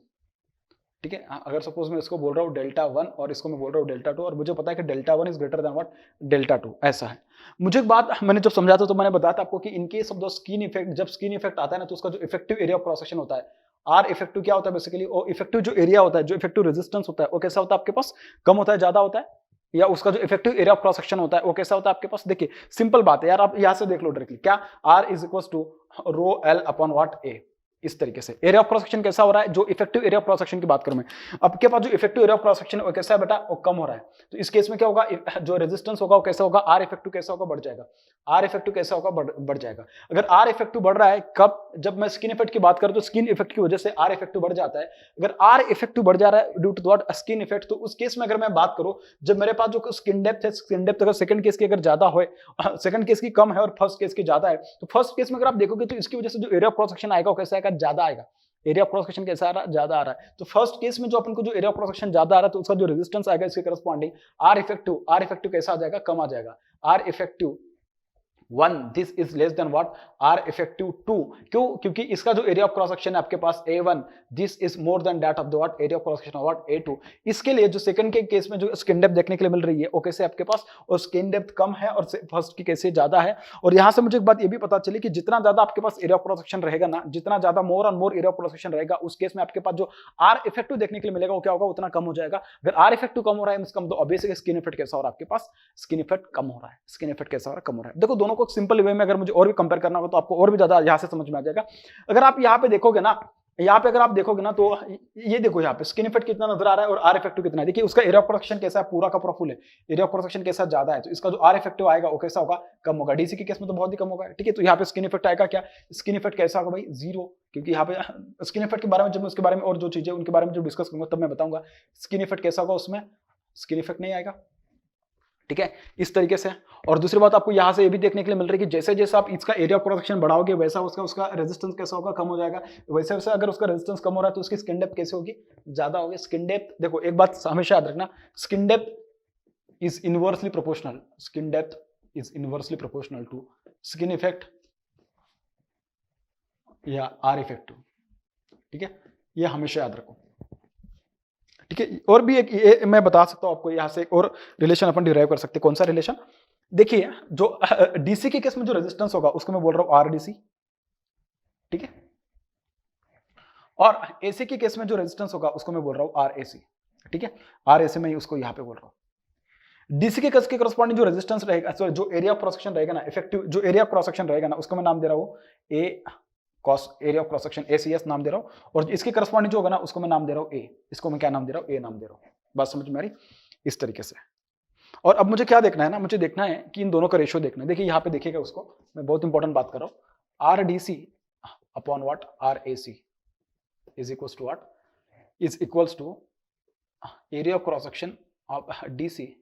ठीक है, अगर सपोज मैं इसको बोल रहा हूँ डेल्टा 1 और इसको मैं बोल रहा हूँ डेल्टा 2, और मुझे पता है कि delta 1 is greater than what, delta 2, ऐसा है। मुझे एक बात मैंने जब समझा था तो मैंने बताया था आपको कि in case of the skin effect, जब स्किन इफेक्ट आता है ना तो उसका जो effective area of cross section होता है, आर इफेक्टिव क्या होता है बेसिकली, वो इफेक्टिव जो एरिया होता है, जो इफेक्टिव रेजिस्टेंस होता है वो कैसा होता है आपके पास, कम होता है, ज्यादा होता है, या उसका जो effective area of cross section होता है वो कैसा होता है आपके पास। देखिए सिंपल बात है यार, आप यहां से देख लो डायरेक्टली, क्या R is equal to rho L upon what A, इस तरीके से एरिया ऑफ क्रॉस सेक्शन कैसा हो रहा है, जो effective area of cross section की बात करूं मैं, आपके पास जो effective area of cross section है वो कैसा है बेटा, वो कम हो रहा है। तो इस केस में क्या होगा, जो रेजिस्टेंस होगा वो कैसा होगा, आर इफेक्टिव कैसा होगा, बढ़ जाएगा। आर इफेक्टिव कैसा होगा, बढ़ जाएगा। अगर आर इफेक्टिव बढ़ रहा है कब, जब मैं स्किन इफेक्ट की बात करूं तो स्किन इफेक्ट की वजह से आर इफेक्टिव बढ़ जाता है। अगर आर इफेक्टिव बढ़ जा रहा है due to what, skin effect, तो उस केस में अगर मैं बात करूं, जब मेरे पास जो स्किन डेप्थ है, स्किन डेप्थ अगर सेकंड केस की अगर ज्यादा हो, सेकंड केस की कम है और फर्स्ट केस की ज्यादा है, तो फर्स्ट केस में अगर आप देखोगे तो इसकी वजह से जो एरिया ऑफ क्रॉस सेक्शन आएगा वो कैसा आएगा, ज्यादा आएगा। एरिया ऑफ क्रॉस सेक्शन कैसा आ रहा है, ज्यादा आ रहा है। तो फर्स्ट केस में जो अपन को जो एरिया ऑफ क्रॉस सेक्शन ज्यादा आ रहा है तो उसका जो रेजिस्टेंस आएगा इसके करस्पॉन्डिंग आर इफेक्टिव कैसा आ जाएगा, कम आ जाएगा। R effective 1 this is less than what, R effective 2, क्यों, क्योंकि इसका जो एरिया ऑफ क्रॉस सेक्शन है आपके पास A1 this is more than that of the what, area of cross section of what, A2। इसके लिए जो सेकंड के केस में जो स्किन डेप्थ देखने के लिए मिल रही है वो कैसे आपके पास, और स्किन डेप्थ कम है और फर्स्ट की कैसे ज्यादा है। और यहां से मुझे एक बात ये भी पता चली कि जितना ज्यादा आपके पास एरिया ऑफ क्रॉस सेक्शन रहेगा ना, जितना ज्यादा more and more area of cross section रहेगा, उस केस में आपके पास जो आर इफेक्टिव देखने के लिए मिलेगा वो क्या होगा, उतना कम हो जाएगा। अगर आर इफेक्टिव कम हो रहा है इसका मतलब ऑब्वियसली स्किन इफेक्ट कैसा हो रहा है आपके पास, स्किन इफेक्ट कम हो रहा है। स्किन इफेक्ट कैसा हो रहा है, कम हो रहा है। देखो दोनों को सिंपल वे में अगर मुझे और भी कंपेयर करना होगा तो आपको और भी ज्यादा यहां से समझ में आ जाएगा। अगर आप यहां पे देखोगे ना, यहाँ पे अगर आप देखोगे ना तो ये देखो यहाँ पे स्किन इफेक्ट कितना नजर आ रहा है और आर इफेक्टिव कितना है। देखिए उसका एरिया ऑफ क्रॉस सेक्शन कैसा है, पूरा का पूरा फुल है, एरिया ऑफ क्रॉस सेक्शन कैसा ज्यादा है, तो इसका जो आर इफेक्टिव आएगा वो कैसा होगा, कम होगा। डीसी के केस में तो बहुत ही कम होगा। ठीक है, तो यहाँ पे स्किन इफेक्ट आएगा क्या, स्किन इफेक्ट कैसा होगा भाई, 0, क्योंकि यहाँ पे स्किन इफेक्ट के बारे में जब मैं उसके बारे में और जो चीजें उनके बारे में जो डिस्कस करूंगा तब मैं बताऊंगा स्किन इफेक्ट कैसा होगा, उसमें स्किन इफेक्ट नहीं आएगा। ठीक है, इस तरीके से। और दूसरी बात आपको यहां से ये भी देखने के लिए मिल रही है कि जैसे जैसे आप इसका एरिया ऑफ क्रॉस सेक्शन बढ़ाओगे वैसा उसका रेजिस्टेंस कैसा होगा, कम हो जाएगा। वैसे वैसे अगर उसका रेजिस्टेंस कम हो रहा है तो उसकी स्किन डेप्थ कैसे होगी, ज्यादा होगी। स्किन डेप्थ देखो एक बात हमेशा याद रखना, skin depth is inversely proportional, skin depth is inversely proportional to skin effect या आर इफेक्टिव। ठीक है, ये हमेशा याद रखो। ठीक है, और भी एक मैं बता सकता हूं आपको, यहां से एक और रिलेशन अपन डिराइव कर सकते हैं। कौन सा रिलेशन? देखिए, जो डीसी के केस में जो रेजिस्टेंस होगा उसको मैं बोल रहा हूं आर डीसी। ठीक है, और एसी के केस में जो रेजिस्टेंस होगा उसको मैं बोल रहा हूं आर एसी। ठीक है, आर एसी मैं उसको यहां पे बोल रहा हूं। डीसी के केस के करस्पॉन्डिंग जो रेजिस्टेंस रहेगा, सॉरी जो एरिया ऑफ क्रॉस सेक्शन रहेगा ना, इफेक्टिव जो एरिया ऑफ क्रॉस सेक्शन रहेगा ना, उसको मैं नाम दे रहा हूं A cos area of cross section, ACS नाम दे रहा हूं। और इसके करस्पॉन्डिंग जो होगा ना उसको मैं नाम दे रहा हूं ए। इसको मैं क्या नाम दे रहा हूं? ए नाम दे रहा हूं। बात समझ में आ रही? इस तरीके से। और अब मुझे क्या देखना है ना, मुझे देखना है कि इन दोनों का रेशियो देखना है। देखिए यहां पे देखिएगा, उसको मैं बहुत इंपॉर्टेंट बात कर रहा हूं। R DC upon what? R AC is equals to what? Is equals to area of cross section of DC.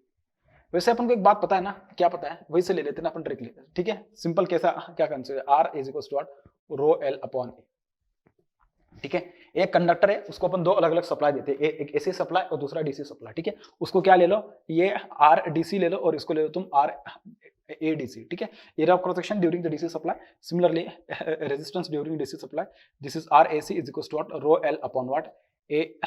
वैसे अपन को एक बात पता है ना, क्या पता है? वही से ले लेते हैं ना अपन डायरेक्टली। ठीक है, सिंपल कैसा क्या consider? R is equals to what? Rho L upon A. ठीक है, एक कंडक्टर है, उसको अपन दो अलग अलग सप्लाई देते हैं, एक एसी सप्लाई और दूसरा डीसी सप्लाई। ठीक है, उसको क्या ले लो? ये आर डीसी ले लो और इसको ले लो तुम आर एडीसी। ठीक है, area of cross section during the DC supply, similarly resistance during DC supply, this is R AC is equals to what? Rho L upon what? A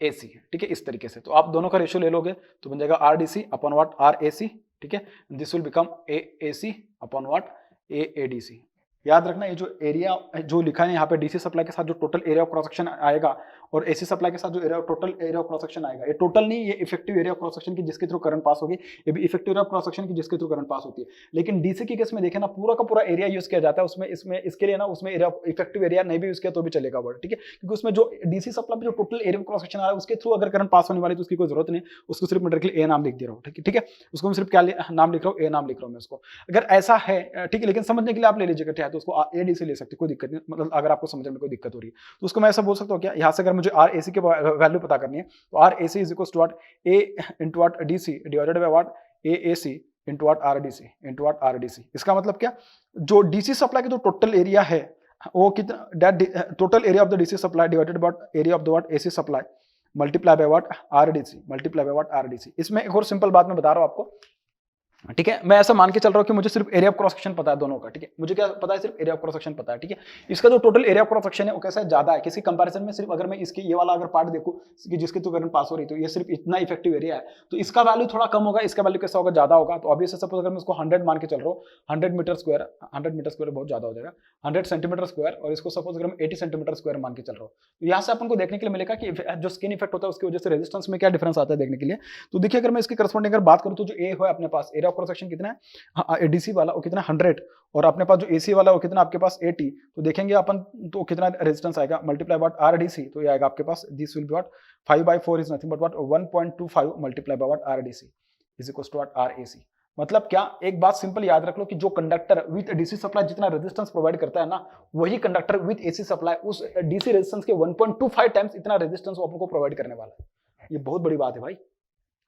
AC. ठीक है, इस तरीके से। तो आप दोनों का रेशियो ले लोगे तो बन जाएगा R DC upon what? R AC. ठीक है, this will become A AC upon what? A ADC. याद रखना, ये जो एरिया जो लिखा है यहाँ पे डीसी सप्लाई के साथ जो total area of cross section आएगा और एसी सप्लाई के साथ जो total area of cross section आएगा, ये टोटल नहीं, ये effective area of cross section की जिसके थ्रू करंट पास होगी, ये भी effective area of cross section की जिसके थ्रू करंट पास होती है। लेकिन डीसी के केस में देखें ना, पूरा का पूरा एरिया यूज किया जाता है उसमें। इसमें इसके लिए ना उसमें एरिया इफेक्टिव एरिया नहीं भी यूज किया तो भी चलेगा वर्ड। ठीक है, क्योंकि उसमें जो डीसी सप्लाई जो total area of cross section आ रहा है उसके थ्रू अगर करंट पास होने वाली तो उसकी कोई जरूरत नहीं, उसको सिर्फ मैं डायरेक्टली ए नाम लिख दे रहा हूँ। ठीक है, उसको मैं सिर्फ क्या नाम लिख रहा हूँ? ए नाम लिख रहा हूँ मैं उसको। अगर ऐसा है, ठीक है, लेकिन समझने के लिए आप ले लीजिएगा, ठीक है, तो उसको ए डी से ले सकते, कोई दिक्कत नहीं। मतलब अगर आपको समझने में कोई दिक्कत हो रही है तो उसको मैं ऐसा बोल सकता हूँ क्या? यहाँ से अगर मुझे आर एसी की वैल्यू पता करनी है तो R AC is equals to what? A into what? DC divided by what? A AC into what? R DC into what? R DC. इसका मतलब क्या? जो डीसी सप्लाई का जो टोटल एरिया है वो कितना? That total area of the DC supply divided by area of the what? AC supply multiply by what? R DC multiply by what? R DC. इसमें एक और सिंपल बात मैं बता रहा हूं आपको। ठीक है, मैं ऐसा मान के चल रहा हूं कि मुझे सिर्फ एरिया ऑफ क्रॉस सेक्शन पता है दोनों का। ठीक है, मुझे क्या पता है? सिर्फ एरिया ऑफ क्रॉस सेक्शन पता है। ठीक है, इसका जो total area of cross section है वो कैसा है? ज्यादा है किसी कंपैरिजन में। सिर्फ अगर मैं इसके ये वाला अगर पार्ट देखूं कि जिसके थ्रू करंट पास हो रही तो ये सिर्फ इतना इफेक्टिव एरिया है, तो इसका वैल्यू थोड़ा कम होगा, इसका वैल्यू कैसा होगा? ज्यादा होगा। तो ऑब्वियसली सपोज अगर मैं इसको 100 मान के चल रहा हूँ, 100 मीटर स्क्वायर, 100 मीटर स्क्वायर बहुत ज्यादा हो जाएगा, 100 सेंटीमीटर स्क्वायर, और इसको सपोज अगर मैं 80 सेंटीमीटर स्क्वायर मान के चल रहा हूँ, तो यहाँ से अपन को देखने के लिए मिलेगा कि जो स्किन इफेक्ट होता है उसकी वजह से रेजिस्टेंस में क्या डिफरेंस आता है देखने के लिए। तो देखिए, अगर मैं इसकी करस्पॉन्डिंग अगर बात करूँ तो जो ए है अपने पास, एरिया ऑफ क्रॉस सेक्शन कितना है? डीसी वाला वो कितना? 100, और अपने पास जो एसी वाला वो कितना आपके पास? 80। तो देखेंगे अपन तो कितना रेजिस्टेंस आएगा? Multiply what? R DC. तो ये आएगा आपके पास, this will be what? 5/4 is nothing but what? 1.25 multiply by what? R DC is equals to what? R AC. मतलब क्या? एक बात सिंपल याद रख लो कि जो कंडक्टर विद डीसी सप्लाई जितना रेजिस्टेंस प्रोवाइड करता है ना, वही कंडक्टर विद एसी सप्लाई उस डीसी रेजिस्टेंस के 1.25 टाइम्स इतना रेजिस्टेंस वो अपन को प्रोवाइड करने वाला है। ये बहुत बड़ी बात है भाई।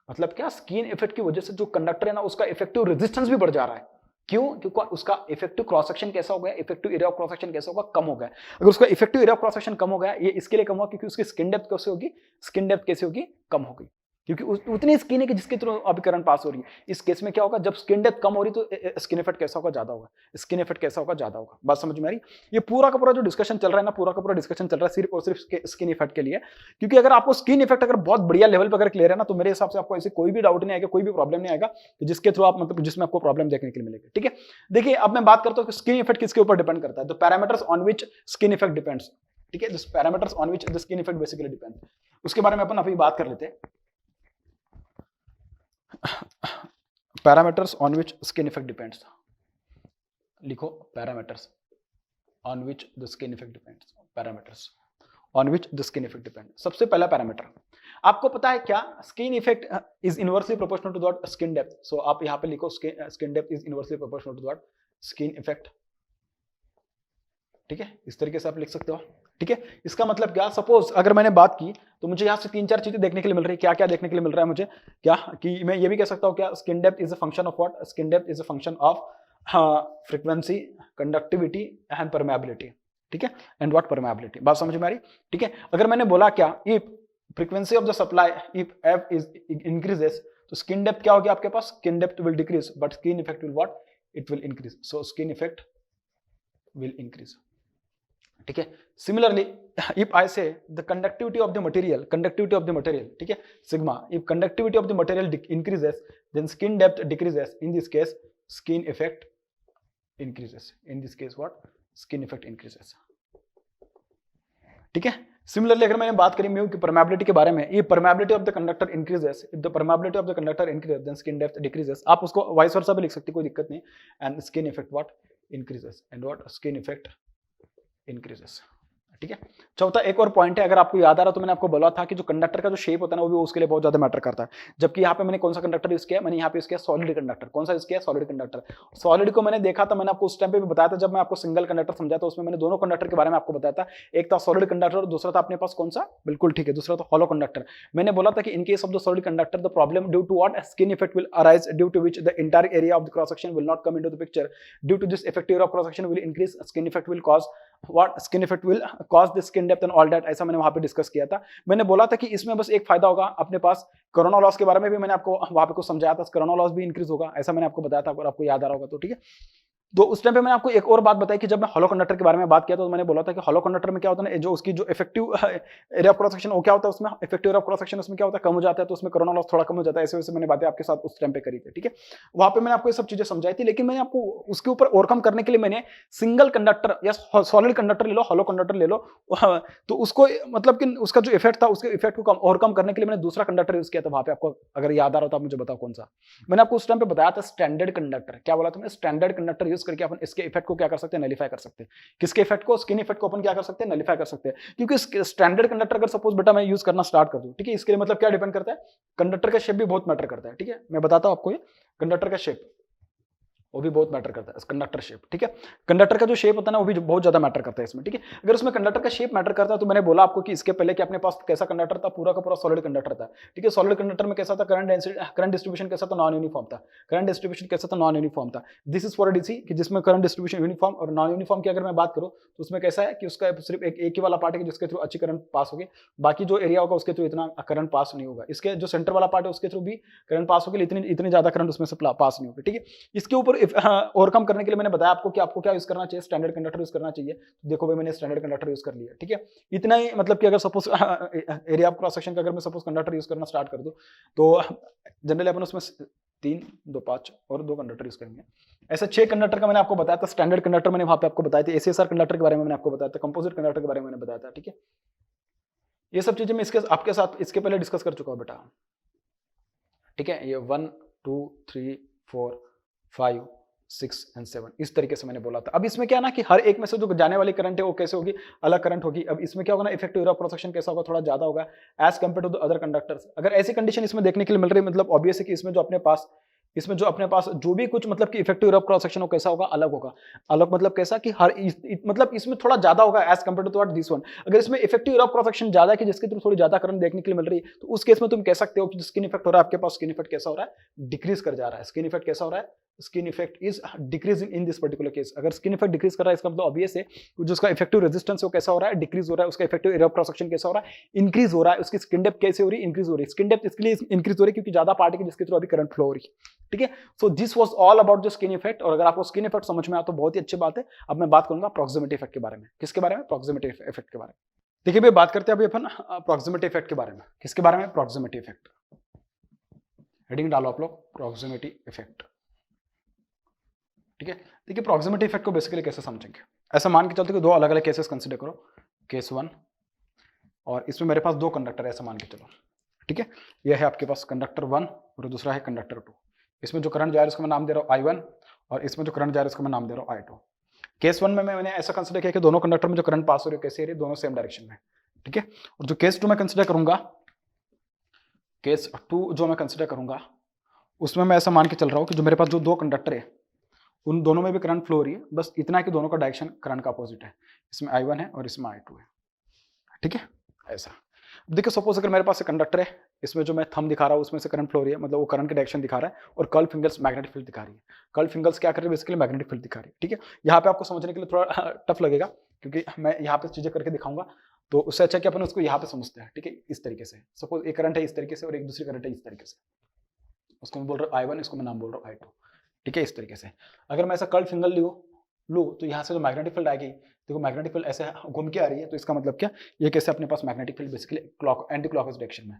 मतलब क्या? स्किन इफेक्ट की वजह से जो कंडक्टर है ना उसका इफेक्टिव रेजिस्टेंस भी बढ़ जा रहा है। क्यों? क्योंकि उसका इफेक्टिव क्रॉस सेक्शन कैसा हो गया? Effective area of cross section कैसा होगा? कम हो गया। अगर उसका effective area of cross section कम हो गया, ये इसके लिए कम हुआ क्योंकि उसकी स्किन डेप्थ कैसे होगी? स्किन डेप्थ कैसे होगी? कम होगी, क्योंकि उतनी स्किन है कि जिसके थ्रू अभी करंट पास हो रही है। इस केस में क्या होगा? जब स्किन डेप्थ कम हो रही तो स्किन इफेक्ट कैसा होगा? ज्यादा होगा। स्किन इफेक्ट कैसा होगा? ज्यादा होगा। बात समझ में आ रही? ये पूरा का पूरा जो डिस्कशन चल रहा है ना, पूरा का पूरा डिस्कशन चल रहा है सिर्फ और सिर्फ स्किन इफेक्ट के लिए। क्योंकि अगर आपको स्किन इफेक्ट अगर बहुत बढ़िया लेवल पर अगर क्लियर है ना, तो मेरे हिसाब से आपको ऐसे कोई भी डाउट नहीं आएगा, कोई भी प्रॉब्लम नहीं आएगा जिसके थ्रू आप मतलब जिसमें आपको प्रॉब्लम देखने के लिए मिलेगी। ठीक है, देखिए अब मैं बात करता हूँ कि स्किन इफेक्ट किसके ऊपर डिपेंड करता है। The parameters on which skin effect depends. ठीक है, the parameters on which the skin effect basically depend, उसके बारे में अपन अभी बात कर लेते हैं। Parameters on which skin effect depends, लिखो parameters on which the skin effect depends. Parameters on which the skin effect depend. सबसे पहला पैरामीटर आपको पता है क्या? Skin effect is inversely proportional to that skin depth. So आप यहां पे लिखो skin depth is inversely proportional to that skin effect. ठीक है, इस तरीके से आप लिख सकते हो। ठीक है, इसका मतलब क्या? सपोज अगर मैंने बात की तो मुझे यहाँ से 3-4 चीजें देखने के लिए मिल रही है। क्या क्या देखने के लिए मिल रहा है मुझे? क्या कि मैं ये भी कह सकता हूँ क्या? Skin depth is a function of what? Skin depth is a function of frequency, conductivity and permeability. ठीक है, एंड व्हाट? परमेबिलिटी। बात समझ में आ रही? ठीक है, अगर मैंने बोला क्या? If frequency of the supply if F is increases, तो स्किन डेप्थ क्या होगी आपके पास, skin depth will decrease but skin effect will what, it will increase, so skin effect will increase. ठीक है, similarly if I say the conductivity of the material, ठीक है, sigma, if conductivity of the material increases then skin depth decreases, in this case skin effect increases, in this case what, skin effect increases. ठीक है, similarly अगर मैंने बात करी mu की permeability के बारे में, ये permeability of the conductor increases, if the permeability of the conductor increases then skin depth decreases, आप उसको वाइस वर्सा भी लिख सकते, कोई दिक्कत नहीं, and skin effect what increases, and what skin effect increases. ठीक है, चौथा एक और पॉइंट है, अगर आपको याद आ रहा तो मैंने आपको बोला था कि जो कंडक्टर का जो शेप होता है ना वो भी उसके लिए बहुत ज्यादा मैटर करता है, जबकि यहाँ पे मैंने कौन सा कंडक्टर यूज किया, मैंने यहाँ पे यूज किया सॉलिड कंडक्टर। कौन सा यूज किया, सॉलिड कंडक्टर। सॉलिड को मैंने देखा था, मैंने आपको उस टाइम पे भी बताया था जब मैं आपको सिंगल कंडक्टर समझाया था, उसमें मैंने दोनों कंडक्टर के बारे में आपको बताया था, एक था सॉलिड कंडक्टर और दूसरा था अपने पास कौन सा, बिल्कुल ठीक है, दूसरा था हॉलो कंडक्टर। मैंने बोला था कि in case of the solid conductor the problem due to what, skin effect will arise, due to which the entire area of the cross section will not come into the picture, due to this effective area of cross section will increase, skin effect will cause what, skin effect will cause the skin depth and all that, ऐसा मैंने वहां पे discuss किया था। मैंने बोला था कि इसमें बस एक फायदा होगा अपने पास, कोरोना लॉस के बारे में भी मैंने आपको वहां पे कुछ समझाया था, कोरोना लॉस भी इंक्रीज होगा, ऐसा मैंने आपको बताया था, अगर आपको याद आ रहा होगा तो। ठीक है, तो उस टाइम पे मैंने आपको एक और बात बताई कि जब मैं हॉलो कंडक्टर के बारे में बात किया तो मैंने बोला था कि हॉलो कंडक्टर में क्या होता है ना, जो उसकी जो effective area of cross section वो क्या होता है, उसमें effective area of cross section उसमें क्या होता है, कम हो जाता है, तो उसमें कोरोना लॉस थोड़ा कम हो जाता है, ऐसे वैसे मैंने बातें आपके साथ उस टाइम पे करी थी। ठीक है, वहां पे मैंने आपको ये सब चीजें समझाई थी, लेकिन मैंने आपको उसके ऊपर ओवरकम करने के लिए मैंने सिंगल कंडक्टर या सॉलिड कंडक्टर ले लो, हॉलो कंडक्टर ले लो, तो उसको मतलब कि उसका जो इफेक्ट था उसके इफेक्ट को ओवरकम करने के लिए मैंने दूसरा कंडक्टर यूज किया था। वहां पे आपको अगर याद आ रहा हो तो आप मुझे बताओ कौन सा। मैंने आपको उस टाइम पे बताया था स्टैंडर्ड कंडक्टर। क्या बोला था मैंने, स्टैंडर्ड कंडक्टर यूज करके अपन इसके इफेक्ट को क्या कर सकते हैं, नलिफाई कर सकते हैं। किसके इफेक्ट को, स्किन इफेक्ट को अपन क्या कर सकते हैं, नलिफाई कर सकते हैं, क्योंकि स्टैंडर्ड कंडक्टर अगर सपोज बेटा मैं यूज करना स्टार्ट कर दूं, ठीक है, इसके लिए मतलब क्या डिपेंड करता है, कंडक्टर का शेप भी बहुत मैटर करता है। ठीक है, मैं बताता हूं आपको, ये कंडक्टर का शेप वो भी बहुत मैटर करता है, कंडक्टर शेप। ठीक है, कंडक्टर का जो शेप होता है ना वो भी बहुत ज्यादा मैटर करता है इसमें। ठीक है, अगर उसमें कंडक्टर का शेप मैटर करता है तो मैंने बोला आपको कि इसके पहले कि अपने पास कैसा कंडक्टर था, पूरा का पूरा सॉलिड कंडक्टर था। ठीक है, सॉलिड कंडक्टर में कैसा था, करंट डिस्ट्रीब्यूशन कैसा था, नॉन यूनिफॉर्म था। करंट डिस्ट्रीब्यूशन कैसा था, नॉन यूनिफॉर्म था। दिस इज फॉर डीसी कि जिसमें करंट डिस्ट्रीब्यूशन यूनिफॉर्म और नॉन यूनिफॉर्म की अगर मैं बात करूं तो उसमें कैसा है कि उसका सिर्फ एक ही वाला पार्ट है जिसके थ्रू अच्छी करंट पास होगी, बाकी जो एरिया होगा उसके थ्रू इतना करंट पास नहीं होगा। इसके जो सेंटर वाला पार्ट है उसके थ्रू भी करंट पास होगी, इतनी ज्यादा करंट उसमें से पास नहीं होगी। ठीक है, इसके ऊपर ओवरकम करने के लिए मैंने बताया आपको कि आपको क्या यूज करना चाहिए, स्टैंडर्ड कंडक्टर यूज करना चाहिए। तो देखो भाई मैंने स्टैंडर्ड कंडक्टर यूज कर लिया। ठीक है, इतना ही, मतलब कि अगर suppose area of cross section का अगर मैं सपोज कंडक्टर यूज करना स्टार्ट कर दूं तो जनरली अपन उसमें 3, 2, 5 और 2 कंडक्टर यूज करेंगे। ऐसे 6 कंडक्टर का मैंने आपको बताया था। स्टैंडर्ड कंडक्टर मैंने वहां पे आपको बताया था, एसीएसआर कंडक्टर के बारे में मैंने आपको बताया था, कंपोजिट कंडक्टर के बारे में मैंने बताया था। ठीक है, ये सब चीजें मैं आपके साथ इसके पहले डिस्कस कर चुका हूं बेटा। ठीक है, ये 1, 2, 3, 4, 5, 6 एंड 7 इस तरीके से मैंने बोला था। अब इसमें क्या है ना कि हर एक में से जो जाने वाली करंट है वो कैसे होगी, अलग करंट होगी। अब इसमें क्या होगा ना, effective area of cross section कैसा होगा, थोड़ा ज्यादा होगा as compare to the other conductors. अगर ऐसी कंडीशन इसमें देखने के लिए मिल रही है, मतलब ऑब्वियस है कि इसमें जो अपने पास जो भी कुछ मतलब कि effective area of cross section हो कैसा होगा, अलग होगा। अलग मतलब कैसा कि मतलब इसमें थोड़ा ज्यादा होगा as compare to what this one. अगर इसमें effective area of cross section ज्यादा है कि जिसके थ्रू थोड़ी ज्यादा करंट देखने के लिए मिल रही है, तो उस केस में तुम कह सकते हो कि स्किन इफेक्ट हो रहा है आपके पास, स्किन इफेक्ट कैसा हो रहा है, डिक्रीज कर जा रहा है। स्किन इफेक्ट कैसा हो रहा है, skin effect is decreasing in this particular case. अगर स्किन इफेक्ट डिक्रीज कर रहा है इसका मतलब ऑब्वियस है जो उसका इफेक्टिव रेजिस्टेंस है वो कैसा हो रहा है, डिक्रीज हो रहा है। उसका effective area of cross section कैसा हो रहा है, इंक्रीज हो रहा है। उसकी स्किन डेप्थ कैसे हो रही है, इंक्रीज हो रही है। स्किन डेप्थ इसके लिए इंक्रीज हो रही है क्योंकि ज्यादा पार्ट है जिसके थ्रू अभी करंट फ्लो हो रही है। ठीक है, so this was all about the skin effect. और अगर आपको स्किन इफेक्ट समझ में आया तो बहुत ही अच्छी बात है। अब मैं बात करूंगा प्रॉक्सिमिटी इफेक्ट के बारे में। किसके बारे में, प्रॉक्सिमिटी इफेक्ट के बारे में। देखिए भाई बात करते हैं अभी अपन प्रॉक्सिमिटी इफेक्ट के बारे में। किसके बारे में, प्रॉक्सिमिटी इफेक्ट। हेडिंग डालो आप लोग, प्रॉक्सिमिटी इफेक्ट। ठीक है, देखिए प्रॉक्सिमिटी इफेक्ट को बेसिकली कैसे समझेंगे, ऐसा मान के चलते कि 2 अलग अलग केसेस कंसीडर करो, केस 1 और इसमें मेरे पास 2 कंडक्टर है ऐसा मान के चलो। ठीक है, यह है आपके पास कंडक्टर 1 और दूसरा है कंडक्टर 2। इसमें जो करंट जा रहा है उसको मैं नाम दे रहा हूँ I1 और इसमें जो करंट जा रहा है उसको मैं नाम दे रहा हूँ I2। केस 1 में मैंने ऐसा कंसीडर किया कि दोनों कंडक्टर में जो करंट पास हो रही है कैसे रही, दोनों सेम डायरेक्शन में। ठीक है, और जो केस 2 में कंसीडर करूंगा, केस 2 जो मैं कंसीडर करूंगा उसमें मैं ऐसा मान के चल रहा हूँ कि जो मेरे पास जो 2 कंडक्टर है उन दोनों में भी करंट फ्लो हो रही है, बस इतना है कि दोनों का डायरेक्शन करंट का अपोजिट है। इसमें I1 है और इसमें I2 है। ठीक है, ऐसा। देखिए सपोज अगर मेरे पास एक कंडक्टर है, इसमें जो मैं थंब दिखा रहा हूँ उसमें से करंट फ्लो हो रही है, मतलब वो करंट की डायरेक्शन दिखा रहा है, और कर्ल फिंगर्स मैग्नेटिक फील्ड दिखा रही है। कर्ल फिंगर्स क्या कर रही है, बेसिकली मैग्नेटिक फील्ड दिखा रही है। ठीक है, यहाँ पे आपको समझने के लिए थोड़ा टफ लगेगा क्योंकि मैं यहाँ पे चीजें करके दिखाऊंगा, तो उससे अच्छा कि अपन उसको यहाँ पे समझते हैं। ठीक है, इस तरीके से सपोज एक करंट है इस तरीके से और एक दूसरी करंट है इस तरीके से। उसको मैं बोल रहा हूँ I1, इसको मैं नाम बोल रहा हूँ I2, ठीक है, इस तरीके से। अगर मैं ऐसा कर्ल फिंगर लूँ तो यहाँ से जो मैग्नेटिक फील्ड आएगी, देखो मैग्नेटिक फील्ड ऐसे घूम के आ रही है, तो इसका मतलब क्या, ये कैसे अपने पास magnetic field basically anti clockwise direction में,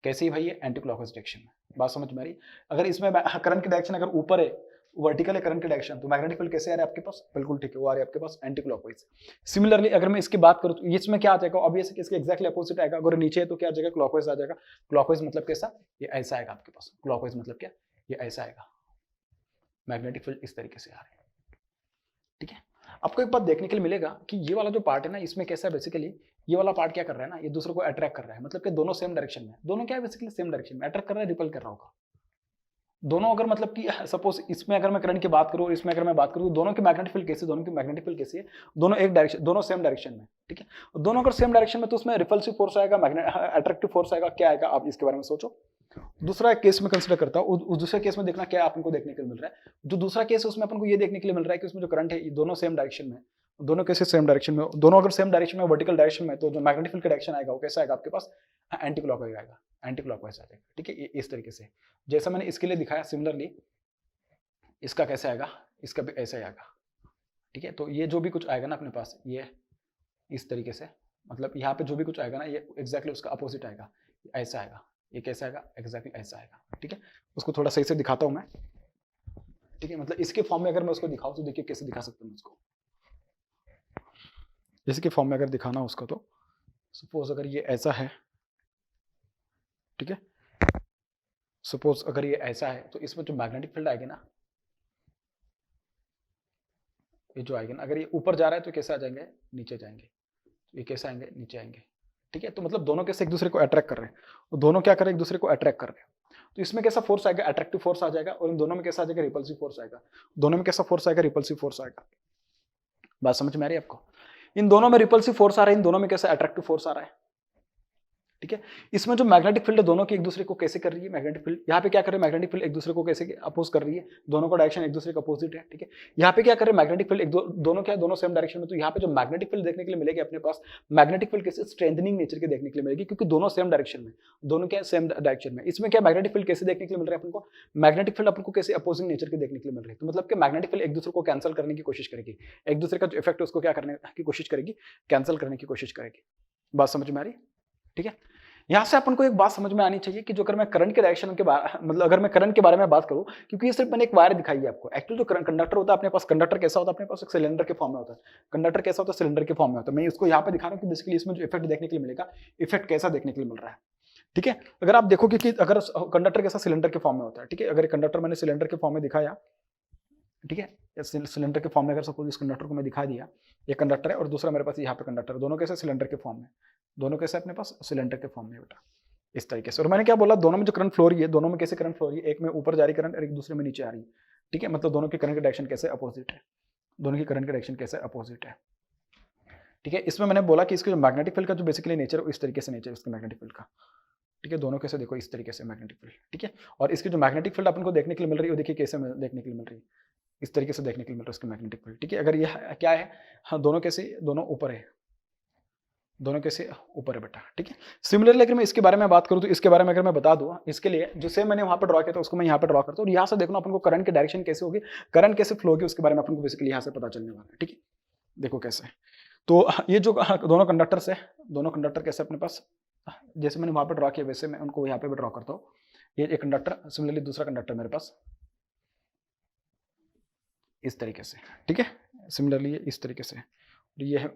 कैसे ही भाई ये एंटी क्लॉकवाइज डायरेक्शन में, बात समझ में आ रही। अगर इसमें करंट की डायरेक्शन अगर ऊपर है, वर्टिकल है करंट की डायरेक्शन, तो मैग्नेटिक फील्ड कैसे आ रहा है आपके पास, बिल्कुल ठीक है, वो आ रहा है आपके पास एंटी क्लॉकवाइज। सिमिलरली अगर मैं इसकी बात करूँ तो इसमें क्या आ जाएगा, ऑब्वियस इसके एग्जैक्टली अपोजिट आएगा। अगर नीचे है तो क्या आ जाएगा, क्लॉकवाइज आ जाएगा। क्लॉकवाइज मतलब कैसा, ये ऐसा आएगा आपके पास। क्लॉकवाइज मतलब क्या, ये ऐसा आएगा, मैग्नेटिक फील्ड इस तरीके से आ रहा है, ठीक है। आपको एक बात देखने के लिए मिलेगा कि ये वाला जो पार्ट है ना, इसमें कैसा है बेसिकली, ये वाला पार्ट क्या कर रहा है ना, ये दूसरे को अट्रैक्ट कर रहा है, मतलब कि दोनों सेम डायरेक्शन में, दोनों क्या है बेसिकली सेम डायरेक्शन में अट्रैक्ट कर रहा है, रिपल कर रहा होगा दोनों। अगर मतलब कि सपोज इसमें अगर मैं करंट की बात करूँ, इसमें अगर मैं बात करूँ, दोनों की मैग्नेटिक फील्ड कैसे, दोनों की मैग्नेटिक फील्ड कैसी है, दोनों एक डायरेक्शन, दोनों सेम डायरेक्शन में, ठीक है। दोनों अगर सेम डायरेक्शन में, तो उसमें रिपल्सिव फोर्स आएगा, अट्रैक्टिव फोर्स आएगा, क्या आएगा आप इसके बारे में सोचो। दूसरा केस में कंसिडर करता हूँ, उस दूसरे केस में देखना क्या आपको देखने के लिए मिल रहा है। जो दूसरा केस है उसमें अपन को ये देखने के लिए मिल रहा है कि उसमें जो करंट है ये दोनों सेम डायरेक्शन में, दोनों कैसे सेम डायरेक्शन में, दोनों अगर सेम डायरेक्शन में, वर्टिकल डायरेक्शन में, तो जो मैग्नेटिक फील्ड का डायरेक्शन आएगा वो कैसा आएगा आपके पास, एंटी क्लॉकवाइज आएगा, एंटी क्लॉकवाइज आ जाएगा, ठीक है। इस तरीके से जैसा मैंने इसके लिए दिखाया, सिमिलरली इसका कैसे आएगा, इसका भी ऐसा ही आएगा, ठीक है। तो ये जो भी कुछ आएगा ना अपने पास, ये इस तरीके से, मतलब यहाँ पे जो भी कुछ आएगा ना, ये एग्जैक्टली उसका अपोजिट आएगा, ऐसा आएगा। ये कैसा आएगा, एग्जैक्टली ऐसा आएगा, ठीक है। उसको थोड़ा सही से दिखाता हूँ मैं, ठीक है। मतलब इसके फॉर्म में अगर मैं उसको दिखाऊँ तो देखिए कैसे दिखा सकता हूँ उसको, इसके फॉर्म में अगर दिखाना उसको, तो सपोज अगर ये ऐसा है, ठीक है, सपोज अगर ये ऐसा है, तो इसमें जो मैग्नेटिक फील्ड आएगी ना, ये जो आएगी ना, अगर ये ऊपर जा रहा है तो कैसे आ जाएंगे, नीचे जाएंगे, ये कैसे आएंगे, नीचे आएंगे, ठीक है। तो मतलब दोनों कैसे एक दूसरे को अट्रैक्ट कर रहे हैं, दोनों क्या कर रहे हैं, एक दूसरे को अट्रैक्ट कर रहे हैं। तो इसमें कैसा फोर्स आएगा, अट्रैक्टिव फोर्स आ जाएगा, और इन दोनों में कैसा आ जाएगा, रिपल्सिव फोर्स आएगा। दोनों में कैसा फोर्स आएगा, रिपल्सिव फोर्स आएगा। बात समझ में आ रही है आपको, इन दोनों में रिपल्सिव फोर्स आ रहा है, इन दोनों में कैसा अट्रैक्टिव फोर्स आ रहा है, ठीक है। इसमें जो मैग्नेटिक फील्ड है दोनों की एक दूसरे को कैसे कर रही है, मैग्नेटिक फील्ड यहाँ पे क्या कर रही है, मैग्नेटिक फील्ड एक दूसरे को कैसे अपोज कर रही है, दोनों का डायरेक्शन एक दूसरे का अपोजिट है, ठीक है। यहाँ पे क्या कर रहे हैं, मैग्नेटिक फील्ड दोनों क्या है, दोनों सेम डायरेक्शन में। तो यहाँ पे जो मैग्नेटिक फील्ड देखने के लिए मिलेगी अपने पास, मैग्नेटिक फील्ड कैसे स्ट्रेंथनिंग नेचर के देखने के लिए मिलेगी, क्योंकि दोनों सेम डायरेक्शन में, दोनों क्या सेम डायरेक्शन में। इसमें क्या मैग्नेटिक फील्ड कैसे देखने के लिए मिल रहा है अपन को, मैग्नेटिक फील्ड अपन को कैसे अपोजिंग नेचर के देखने के लिए मिल रही है। तो मतलब कि मैग्नेटिक फील्ड एक दूसरे को कैंसिल करने की कोशिश करेगी, एक दूसरे का जो इफेक्ट है उसको क्या करने की कोशिश करेगी, कैंसिल करने की कोशिश करेगी। बात समझ में आ रही है, ठीक है। यहां से अपन को एक बात समझ में आनी चाहिए कि जो अगर मैं करंट के डायरेक्शन के मतलब अगर मैं करंट के बारे में बात करूं, क्योंकि ये सिर्फ मैंने एक वायर दिखाई है आपको, एक्चुअली जो कंडक्टर होता है अपने पास, कंडक्टर कैसा होता है अपने पास, एक सिलेंडर के फॉर्म में होता है। कंडक्टर कैसा होता है, सिलेंडर के फॉर्म में होता है। मैं इसको यहाँ पे दिखा रहा हूँ कि बेसिकली इसमें जो इफेक्ट देखने के लिए मिलेगा, इफेक्ट कैसा देखने के लिए मिल रहा है, ठीक है। अगर आप देखोगे कि अगर कंडक्टर कैसा सिलेंडर के फॉर्म में होता है, ठीक है। अगर कंडक्टर मैंने सिलेंडर के फॉर्म में दिखाया, ठीक है, सिलेंडर के फॉर्म में अगर सपोज इस कंडक्टर को मैं दिखा दिया, ये कंडक्टर है और दूसरा मेरे पास यहाँ पे कंडक्टर है, दोनों कैसे सिलेंडर के फॉर्म में, दोनों कैसे अपने पास सिलेंडर के फॉर्म में बेटा, इस तरीके से। और मैंने क्या बोला, दोनों में जो करंट फ्लो रही है, दोनों में कैसे करंट फ्लो रही है, एक में ऊपर जा रही करंट और एक दूसरे में नीचे आ रही है, ठीक है। मतलब दोनों के करंट के डायरेक्शन कैसे अपोजिट है, दोनों की करंट के डायरेक्शन कैसे अपोजिट है, ठीक है। इसमें मैंने बोला कि इसके जो मैग्नेटिक फील्ड का जो बेसिकली नेचर इस तरीके से नेचर इसके मैग्नेटिक फील्ड का, ठीक है। दोनों कैसे देखो इस तरीके से मैग्नेटिक फील्ड, ठीक है। और इसकी जो मैग्नेटिक फील्ड अपन को देखने के लिए मिल रही है, वो देखिए कैसे देखने के लिए मिल रही है, इस तरीके से देखने के लिए मिल रहा है उसकी मैग्नेटिक फील्ड, ठीक है। अगर ये क्या है, हाँ दोनों कैसे, दोनों ऊपर है, दोनों कैसे ऊपर है बेटा, ठीक है। सिमिलरली अगर मैं इसके बारे में बात करूं, तो इसके बारे में अगर मैं बता दूं, इसके लिए जो सेम मैंने वहां पर ड्रॉ किया था उसको मैं यहाँ पर ड्रॉ करता हूँ, और यहाँ से देखना अपन को करंट की डायरेक्शन कैसे होगी, करंट कैसे फ्लो होगी, उसके बारे में अपन को बेसिकली यहाँ से पता चलने वाला है, ठीक है। देखो कैसे, तो ये जो दोनों कंडक्टर्स है, दोनों कंडक्टर कैसे अपने पास, जैसे मैंने वहां पर ड्रॉ किया वैसे मैं उनको यहाँ पे भी ड्रॉ करता हूँ। ये एक कंडक्टर, सिमिलरली दूसरा कंडक्टर मेरे पास इस तरीके से, ठीक है। सिमिलरली ये इस तरीके से, ये है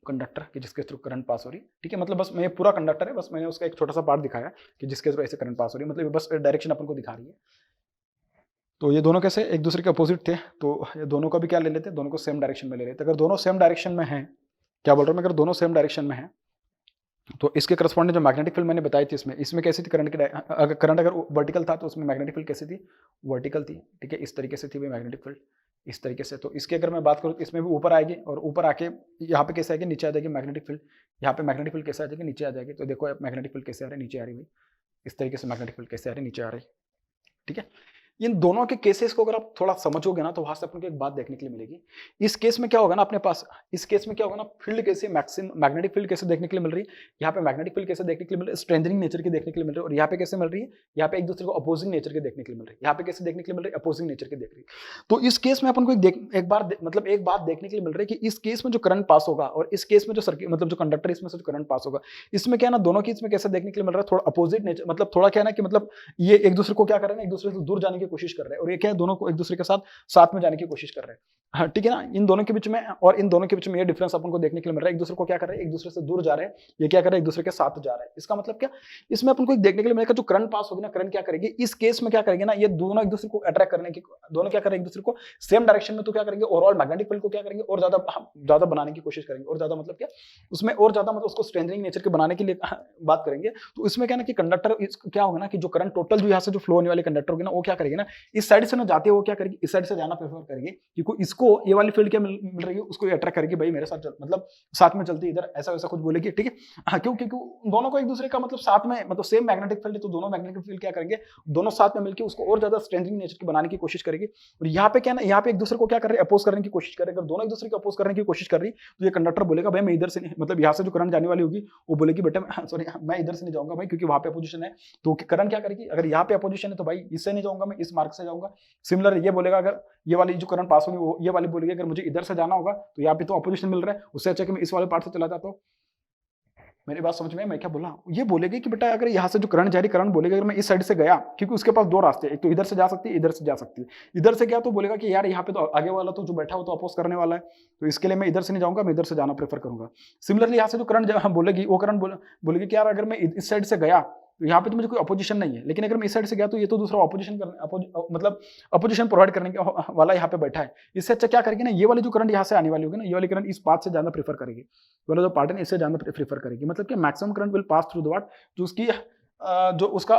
कंडक्टर कि जिसके थ्रू करंट पास हो रही है, ठीक है। मतलब बस मैं पूरा कंडक्टर है, बस मैंने उसका एक छोटा सा पार्ट दिखाया कि जिसके थ्रू ऐसे करंट पास हो रही है, मतलब बस डायरेक्शन अपन को दिखा रही है। तो ये दोनों कैसे एक दूसरे के अपोजिट थे, तो ये दोनों का भी क्या ले लेते, दोनों को सेम डायरेक्शन में ले लेते। अगर दोनों सेम डायरेक्शन में है, क्या बोल रहा हूँ मैं, अगर दोनों सेम डायरेक्शन में है, तो इसके करस्पॉन्डिंग जो मैग्नेटिक फील्ड मैंने बताई थी इसमें कैसी थी करंट की, अगर करंट अगर वर्टिकल था तो उसमें मैग्नेटिक फील्ड कैसी थी, वर्टिकल थी, ठीक है। इस तरीके से थी वो मैग्नेटिक फील्ड, इस तरीके से। तो इसकी अगर मैं बात करूँ तो इसमें भी ऊपर आएगी, और ऊपर आके यहाँ पे कैसे आएगी, नीचे आ जाएगी मैग्नेटिक फील्ड, यहाँ पे मैग्नेटिक फील्ड कैसे आ जाएगी, नीचे आ जाएगी। तो देखो मैग्नेटिक फील्ड कैसे आ रही है, नीचे आ रही है, इस तरीके से मैग्नेटिक फील्ड कैसे आ रही है, नीचे आ रही है, ठीक है। इन दोनों के केसेस को अगर आप थोड़ा समझोगे ना तो वहां से अपन को एक बात देखने के लिए मिलेगी। इस केस में क्या होगा ना अपने पास, इस केस में क्या होगा ना, फील्ड कैसे मैक्सिमम मैग्नेटिक फील्ड कैसे देखने के लिए मिल रही है, यहाँ पे मैग्नेटिक फील्ड कैसे देखने के लिए मिल रही है, स्ट्रेंथनिंग नेचर की देखने के लिए मिल रही है, और यहाँ पे कैसे मिल रही है, यहाँ पे एक दूसरे को अपोजिंग नेचर के देखने के लिए मिल रही है, यहाँ पे कैसे देखने के लिए मिल रही है, अपोजिंग नेचर के देख रही है। तो इस केस में अपन को एक बात देखने के लिए मिल रही है कि इस केस में जो करंट पास होगा और इस केस में जो सर्किट मतलब जो कंडक्टर इसमें से जो करंट पास होगा, इसमें क्या है ना, दोनों की इसमें कैसे देखने के लिए मिल रहा है, थोड़ा अपोजिट नेचर, मतलब थोड़ा क्या है ना कि मतलब ये एक दूसरे को क्या कर रहे हैं, एक दूसरे से दूर जाने की कोशिश कर रहे हैं, और ये क्या है, दोनों को एक दूसरे के साथ में जाने की कोशिश कर रहे हैं। हाँ, ठीक है ना, इन दोनों के बीच में और इन दोनों के बीच में ये डिफरेंस अपन को देखने के लिए मिल रहा है। एक दूसरे को क्या कर रहे हैं, एक दूसरे से दूर जा रहे हैं, ये क्या कर रहे हैं, एक दूसरे के साथ जा रहे हैं। इसका मतलब क्या, इसमें अपन को देखने के लिए मिलेगा जो करंट पास होगी ना, करंट क्या करेगी इस केस में, क्या करेंगे ना, ये दोनों एक दूसरे को अट्रैक्ट करने की, दोनों क्या करेंगे एक दूसरे को सेम डायरेक्शन में, तो क्या करेंगे ओवरऑल मैग्नेटिक फील्ड को क्या करेंगे और ज्यादा बनाने की कोशिश करेंगे, और ज्यादा मतलब क्या उसमें और ज्यादा मतलब उसको स्ट्रेंथनिंग नेचर के बनाने के लिए बात करेंगे। तो इसमें क्या ना कि कंडक्टर क्या होगा ना कि जो करंट टोटल जो यहाँ से जो फ्लो होने वाले कंडक्टर होगी ना, वो क्या करेगी ना, इस साइड से ना जाते हुए क्या करेगी, इस साइड से जाना प्रेफर करेगी, क्योंकि इसको ये वाली फील्ड क्या मिल रही है, उसको अट्रैक्ट करेगी, भाई मेरे साथ मतलब साथ में चलती इधर, ऐसा वैसा कुछ बोलेगी। ठीक है, हाँ, क्यों, क्योंकि दोनों को एक दूसरे का मतलब साथ में मतलब सेम मैग्नेटिक फील्ड है, तो दोनों मैग्नेटिक फील्ड क्या करेंगे, दोनों साथ में मिलकर उसको और ज्यादा स्ट्रेंथनिंग नेचर की बनाने की कोशिश करेगी। और यहाँ पे क्या ना, यहाँ पे एक दूसरे को क्या कर रहे हैं, अपोज करने की कोशिश कर रहे हैं। अगर दोनों एक दूसरे को अपोज करने की कोशिश कर रही तो ये कंडक्टर बोलेगा भाई मैं इधर से नहीं, मतलब यहाँ से जो करंट जाने वाली होगी वो बोलेगी बेटा सॉरी मैं इधर से नहीं जाऊंगा भाई, क्योंकि वहां पे अपोजिशन है। तो करंट क्या करेगी, अगर यहाँ पे अपोजिशन है तो भाई इससे नहीं जाऊंगा, मैं इस मार्ग से जाऊंगा। सिमिलर ये बोलेगा, अगर ये वाली जो करंट पास होगी वो ये वाली बोलेगी अगर मुझे इधर से जाना होगा तो यहाँ पे तो अपोजिशन मिल रहा है, उससे अच्छा कि मैं इस वाले पार्ट से चला जाता हूँ। मेरी बात समझ में, मैं क्या बोला, ये बोलेगी कि बेटा अगर यहाँ से जो करंट जा रही, करंट बोलेगा अगर मैं इस साइड से गया, क्योंकि उसके पास दो रास्ते हैं, एक तो इधर से जा सकती है, इधर से जा सकती है। इधर से गया तो बोलेगा कि यार यहाँ पे तो आगे वाला तो जो बैठा हो तो अपोज करने वाला है, तो इसके लिए मैं इधर से नहीं जाऊंगा, मैं इधर से जाना प्रेफर करूंगा। सिमिलरली यहाँ से जो करंट बोलेगी, वो करंट बोलेगी कि यार अगर मैं इस साइड से गया तो यहाँ पे तो मुझे कोई अपोजिशन नहीं है, लेकिन अगर मैं इस साइड से गया तो ये तो दूसरा मतलब अपोजिशन प्रोवाइड करने वाला यहाँ पे बैठा है। इससे अच्छा क्या करेगी ना, ये वाली जो करंट यहाँ से आने वाली होगी ना, ये वाली करंट इस पाथ से ज्यादा प्रेफर करेगी, वाला जो पार्ट है इससे ज्यादा प्रेफर करेगी। मतलब कि maximum current will pass through the what, जो उसकी जो उसका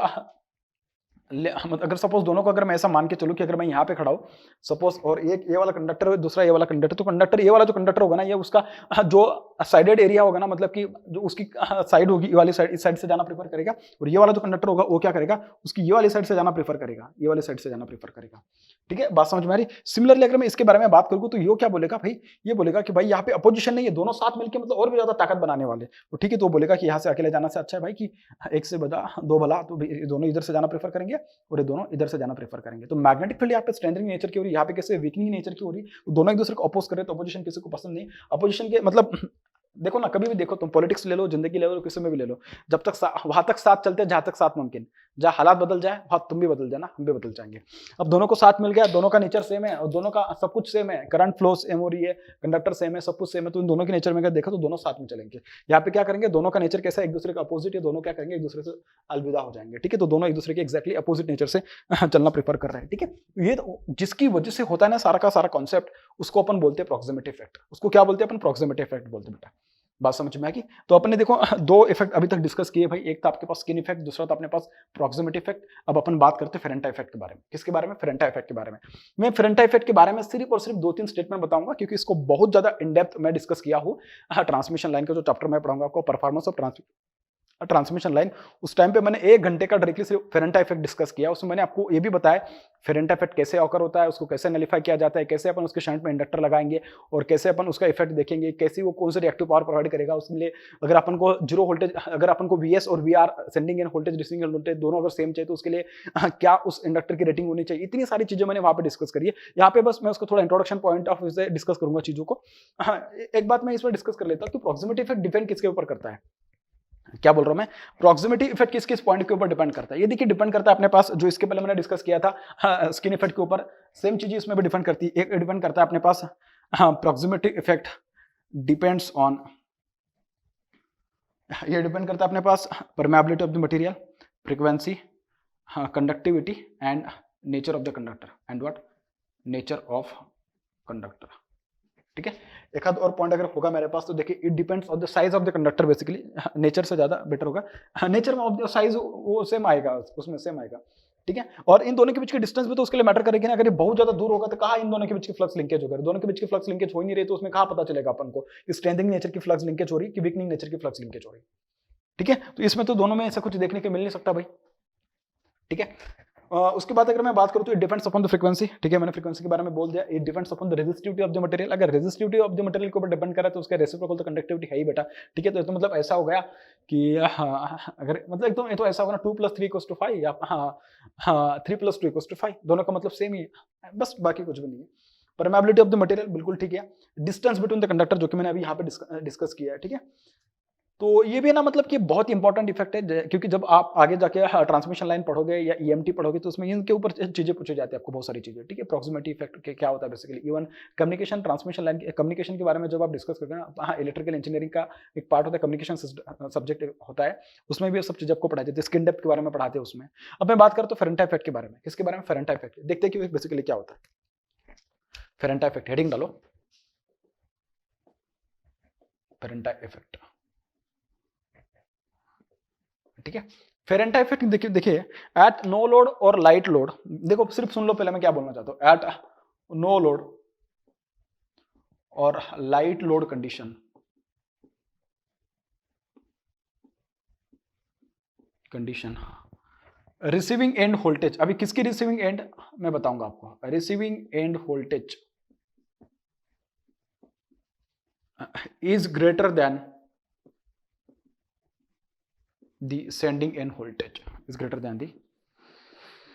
अगर सपोज दोनों को अगर मैं ऐसा मान के चलूं कि अगर मैं यहाँ पे खड़ा हूँ सपोज, और एक ये वाला कंडक्टर है, दूसरा ये वाला कंडक्टर, तो कंडक्टर ये वाला जो कंडक्टर होगा ना, ये उसका जो साइडेड एरिया होगा ना, मतलब कि जो उसकी साइड होगी, ये वाली साइड, इस साइड से जाना प्रेफर करेगा, और ये वाला जो कंडक्टर होगा वो क्या करेगा, उसकी ये वाली साइड से जाना प्रेफर करेगा, ये वाली साइड से जाना प्रेफर करेगा। ठीक है, बात समझ में आ रही। सिमिलरली अगर मैं इसके बारे में बात करूँ तो ये क्या बोलेगा भाई, ये बोलेगा कि भाई यहाँ पे अपोजिशन नहीं है, दोनों साथ मिलकर मतलब और भी ज्यादा ताकत बनाने वाले। तो ठीक है, तो बोलेगा कि यहाँ से अकेले जाना से अच्छा है भाई कि एक से बदा दो भला, तो दोनों इधर से जाना प्रेफर करेंगे और ये दोनों इधर से जाना प्रेफर करेंगे। तो मैग्नेटिक फील्ड यहाँ पे स्ट्रेंथनिंग नेचर की हो रही है, यहाँ पे कैसे वीकनिंग नेचर की हो रही है, तो दोनों एक दूसरे को अपोज कर रहे हैं, तो अपोजिशन किसी को पसंद नहीं। अपोजिशन के मतलब देखो ना, कभी भी देखो तुम, पॉलिटिक्स ले लो, जिंदगी ले लो, किसी में भी ले लो, जब तक वहां तक साथ चलते हैं जहां तक साथ मुमकिन, जहां हालात बदल जाए वहां तुम भी बदल जाना, हम भी बदल जाएंगे। अब दोनों को साथ मिल गया, दोनों का नेचर सेम है और दोनों का सब कुछ सेम है, करंट फ्लो सेम हो रही है, कंडक्टर सेम है, सब कुछ सेम है, तो इन दोनों के नेचर में अगर देखा तो दोनों साथ में चलेंगे। यहाँ पे क्या करेंगे, दोनों का नेचर कैसा है, एक दूसरे का अपोजिट है, दोनों क्या करेंगे, एक दूसरे से अलविदा हो जाएंगे। ठीक है, तो दोनों एक दूसरे के एक्जैक्टली अपोजिट नेचर से चलना प्रेफर कर रहे हैं। ठीक है, ये जिसकी वजह से होता है ना सारा का सारा कॉन्सेप्ट, उसको अपन बोलते हैं प्रॉक्सिमिटी इफेक्ट। उसको क्या बोलते हैं अपन, प्रॉक्सिमिटी इफेक्ट बोलते हैं बेटा। बात समझ में आएगी। तो अपने देखो दो इफेक्ट अभी तक डिस्कस किए भाई, एक था आपके पास स्किन इफेक्ट, दूसरा था अपने पास प्रॉक्सिमिटी इफेक्ट। अब अपन बात करते हैं फेरेंटा इफेक्ट के बारे में। किसके बारे में, फेरेंटा इफेक्ट के बारे में। मैं फेरेंटा इफेक्ट के बारे में सिर्फ और सिर्फ 2-3 स्टेटमेंट बताऊंगा, क्योंकि इसको बहुत ज्यादा इन डेप्थ मैं डिस्कस किया हूँ ट्रांसमिशन लाइन का जो चैप्टर मैं पढ़ाऊंगा आपको, परफॉर्मेंस ऑफ ट्रांसमिशन लाइन। उस टाइम पे मैंने 1 घंटे का डायरेक्टली सिर्फ फेरेंटा इफेक्ट डिस्कस किया। उसमें मैंने आपको ये भी बताया फेरेंटा इफेक्ट कैसे ऑकर होता है, उसको कैसे नलिफाई किया जाता है, कैसे अपन उसके शंट में इंडक्टर लगाएंगे और कैसे अपन उसका इफेक्ट देखेंगे, कैसे वो कौन सा रिएक्टिव पावर प्रोवाइड करेगा। उसके लिए अगर अपन को जीरो वोल्टेज, अगर अपन को वीएस और VR sending end voltage receiving end voltage दोनों अगर सेम चाहिए तो उसके लिए क्या उस इंडक्टर की रेटिंग होनी चाहिए। इतनी सारी चीजें मैंने वहां पे डिस्कस करी है। यहाँ पे बस मैं उसको थोड़ा इंट्रोडक्शन पॉइंट ऑफ व्यू से डिस्कस करूंगा चीजों को। एक बात मैं इस पर डिस्कस कर लेता हूँ कि प्रॉक्सिमिटी इफेक्ट डिपेंड किसके ऊपर करता है। क्या बोल रहा हूं मैं, प्रॉक्सिमिटी इफेक्ट किस किस पॉइंट के ऊपर डिपेंड करता है। ये देखिए डिपेंड करता है अपने पास, जो इसके पहले मैंने डिस्कस किया था स्किन इफेक्ट के ऊपर, सेम चीज इसमें भी डिपेंड करती है। एक डिपेंड करता है अपने पास प्रॉक्सिमिटी इफेक्ट डिपेंड्स ऑन, ये डिपेंड करता है अपने पास permeability of the material, frequency, conductivity and nature of the conductor and what, nature of conductor. ठीक है, एक आध और पॉइंट अगर होगा मेरे पास तो देखिए it depends on the size of the conductor, basically nature से ज्यादा बेटर होगा, नेचर में ऑफ द साइज वो सेम आएगा, उसमें सेम आएगा। ठीक है, और इन दोनों के बीच की डिस्टेंस भी तो उसके लिए मैटर करेगी ना। अगर ये बहुत ज्यादा दूर होगा तो कहाँ इन दोनों के बीच की फ्लक्स लिंकेज होगा, दोनों के बीच की फ्लक्स लिंकेज हो ही नहीं रही तो उसमें कहाँ पता चलेगा अपन को कि स्ट्रेंथनिंग नेचर की फ्लक्स लिंकेज हो रही कि वीकनिंग नेचर की फ्लक्स लिंकेज हो रही। ठीक है, तो इसमें तो दोनों में ऐसा कुछ देखने को मिल नहीं सकता भाई। ठीक है, उसके बाद अगर मैं बात करूँ तो it depends upon the frequency, ठीक है, मैंने फ्रीक्वेंसी के बारे में बोल दिया। It depends upon the resistivity of the material, अगर रेजिस्टिविटी ऑफ द मटेरियल के ऊपर डिपेंड करा तो उसका रेसिप्रोकल तो कंडक्टिविटी है ही बेटा, ठीक है। तो मतलब ऐसा हो गया कि अगर मतलब एकदम ये तो ऐसा होगा ना 2 + 3 = 5 या 3 + 2 = 5, दोनों का मतलब सेम ही है, बस बाकी कुछ भी नहीं है। परमेबिलिटी ऑफ द मटेरियल बिल्कुल ठीक है। डिस्टेंस बिटवीन द कंडक्टर जो कि मैंने अभी यहाँ पे डिस्कस किया है, ठीक है। तो ये भी ना मतलब कि बहुत इंपॉर्टेंट इफेक्ट है, क्योंकि जब आप आगे जाके ट्रांसमिशन लाइन पढ़ोगे या ईएमटी पढ़ोगे तो उसमें इनके ऊपर चीजें पूछी जाती है आपको, बहुत सारी चीजें, ठीक है। प्रॉक्सिमिटी इफेक्ट क्या होता है basically, even communication transmission line communication के बारे में जब आप डिस्कस करते हैं ना, हाँ, इलेक्ट्रिकल इंजीनियरिंग का एक पार्ट होता है, कम्युनिकेशन सब्जेक्ट होता है, उसमें भी ये सब चीजें आपको पढ़ाई जाती है, स्किन डेप्थ के बारे में पढ़ाते हैं उसमें। अब मैं बात करता हूँ फेरेंटाइट इफेक्ट के बारे में। किसके बारे में? फेरेंटाइट इफेक्ट। देखते हैं कि बेसिकली क्या होता है फेरेंटाइट इफेक्ट। हेडिंग डालो, फेरेंटाइट इफेक्ट, ठीक है। फेरेंटाइट इफेक्ट देखिए एट नो लोड और लाइट लोड, देखो सिर्फ सुन लो पहले मैं क्या बोलना चाहता हूं। एट नो लोड और light load condition, receiving end voltage, अभी किसकी रिसीविंग एंड मैं बताऊंगा आपको। Receiving end voltage is greater than the sending end voltage, is greater than the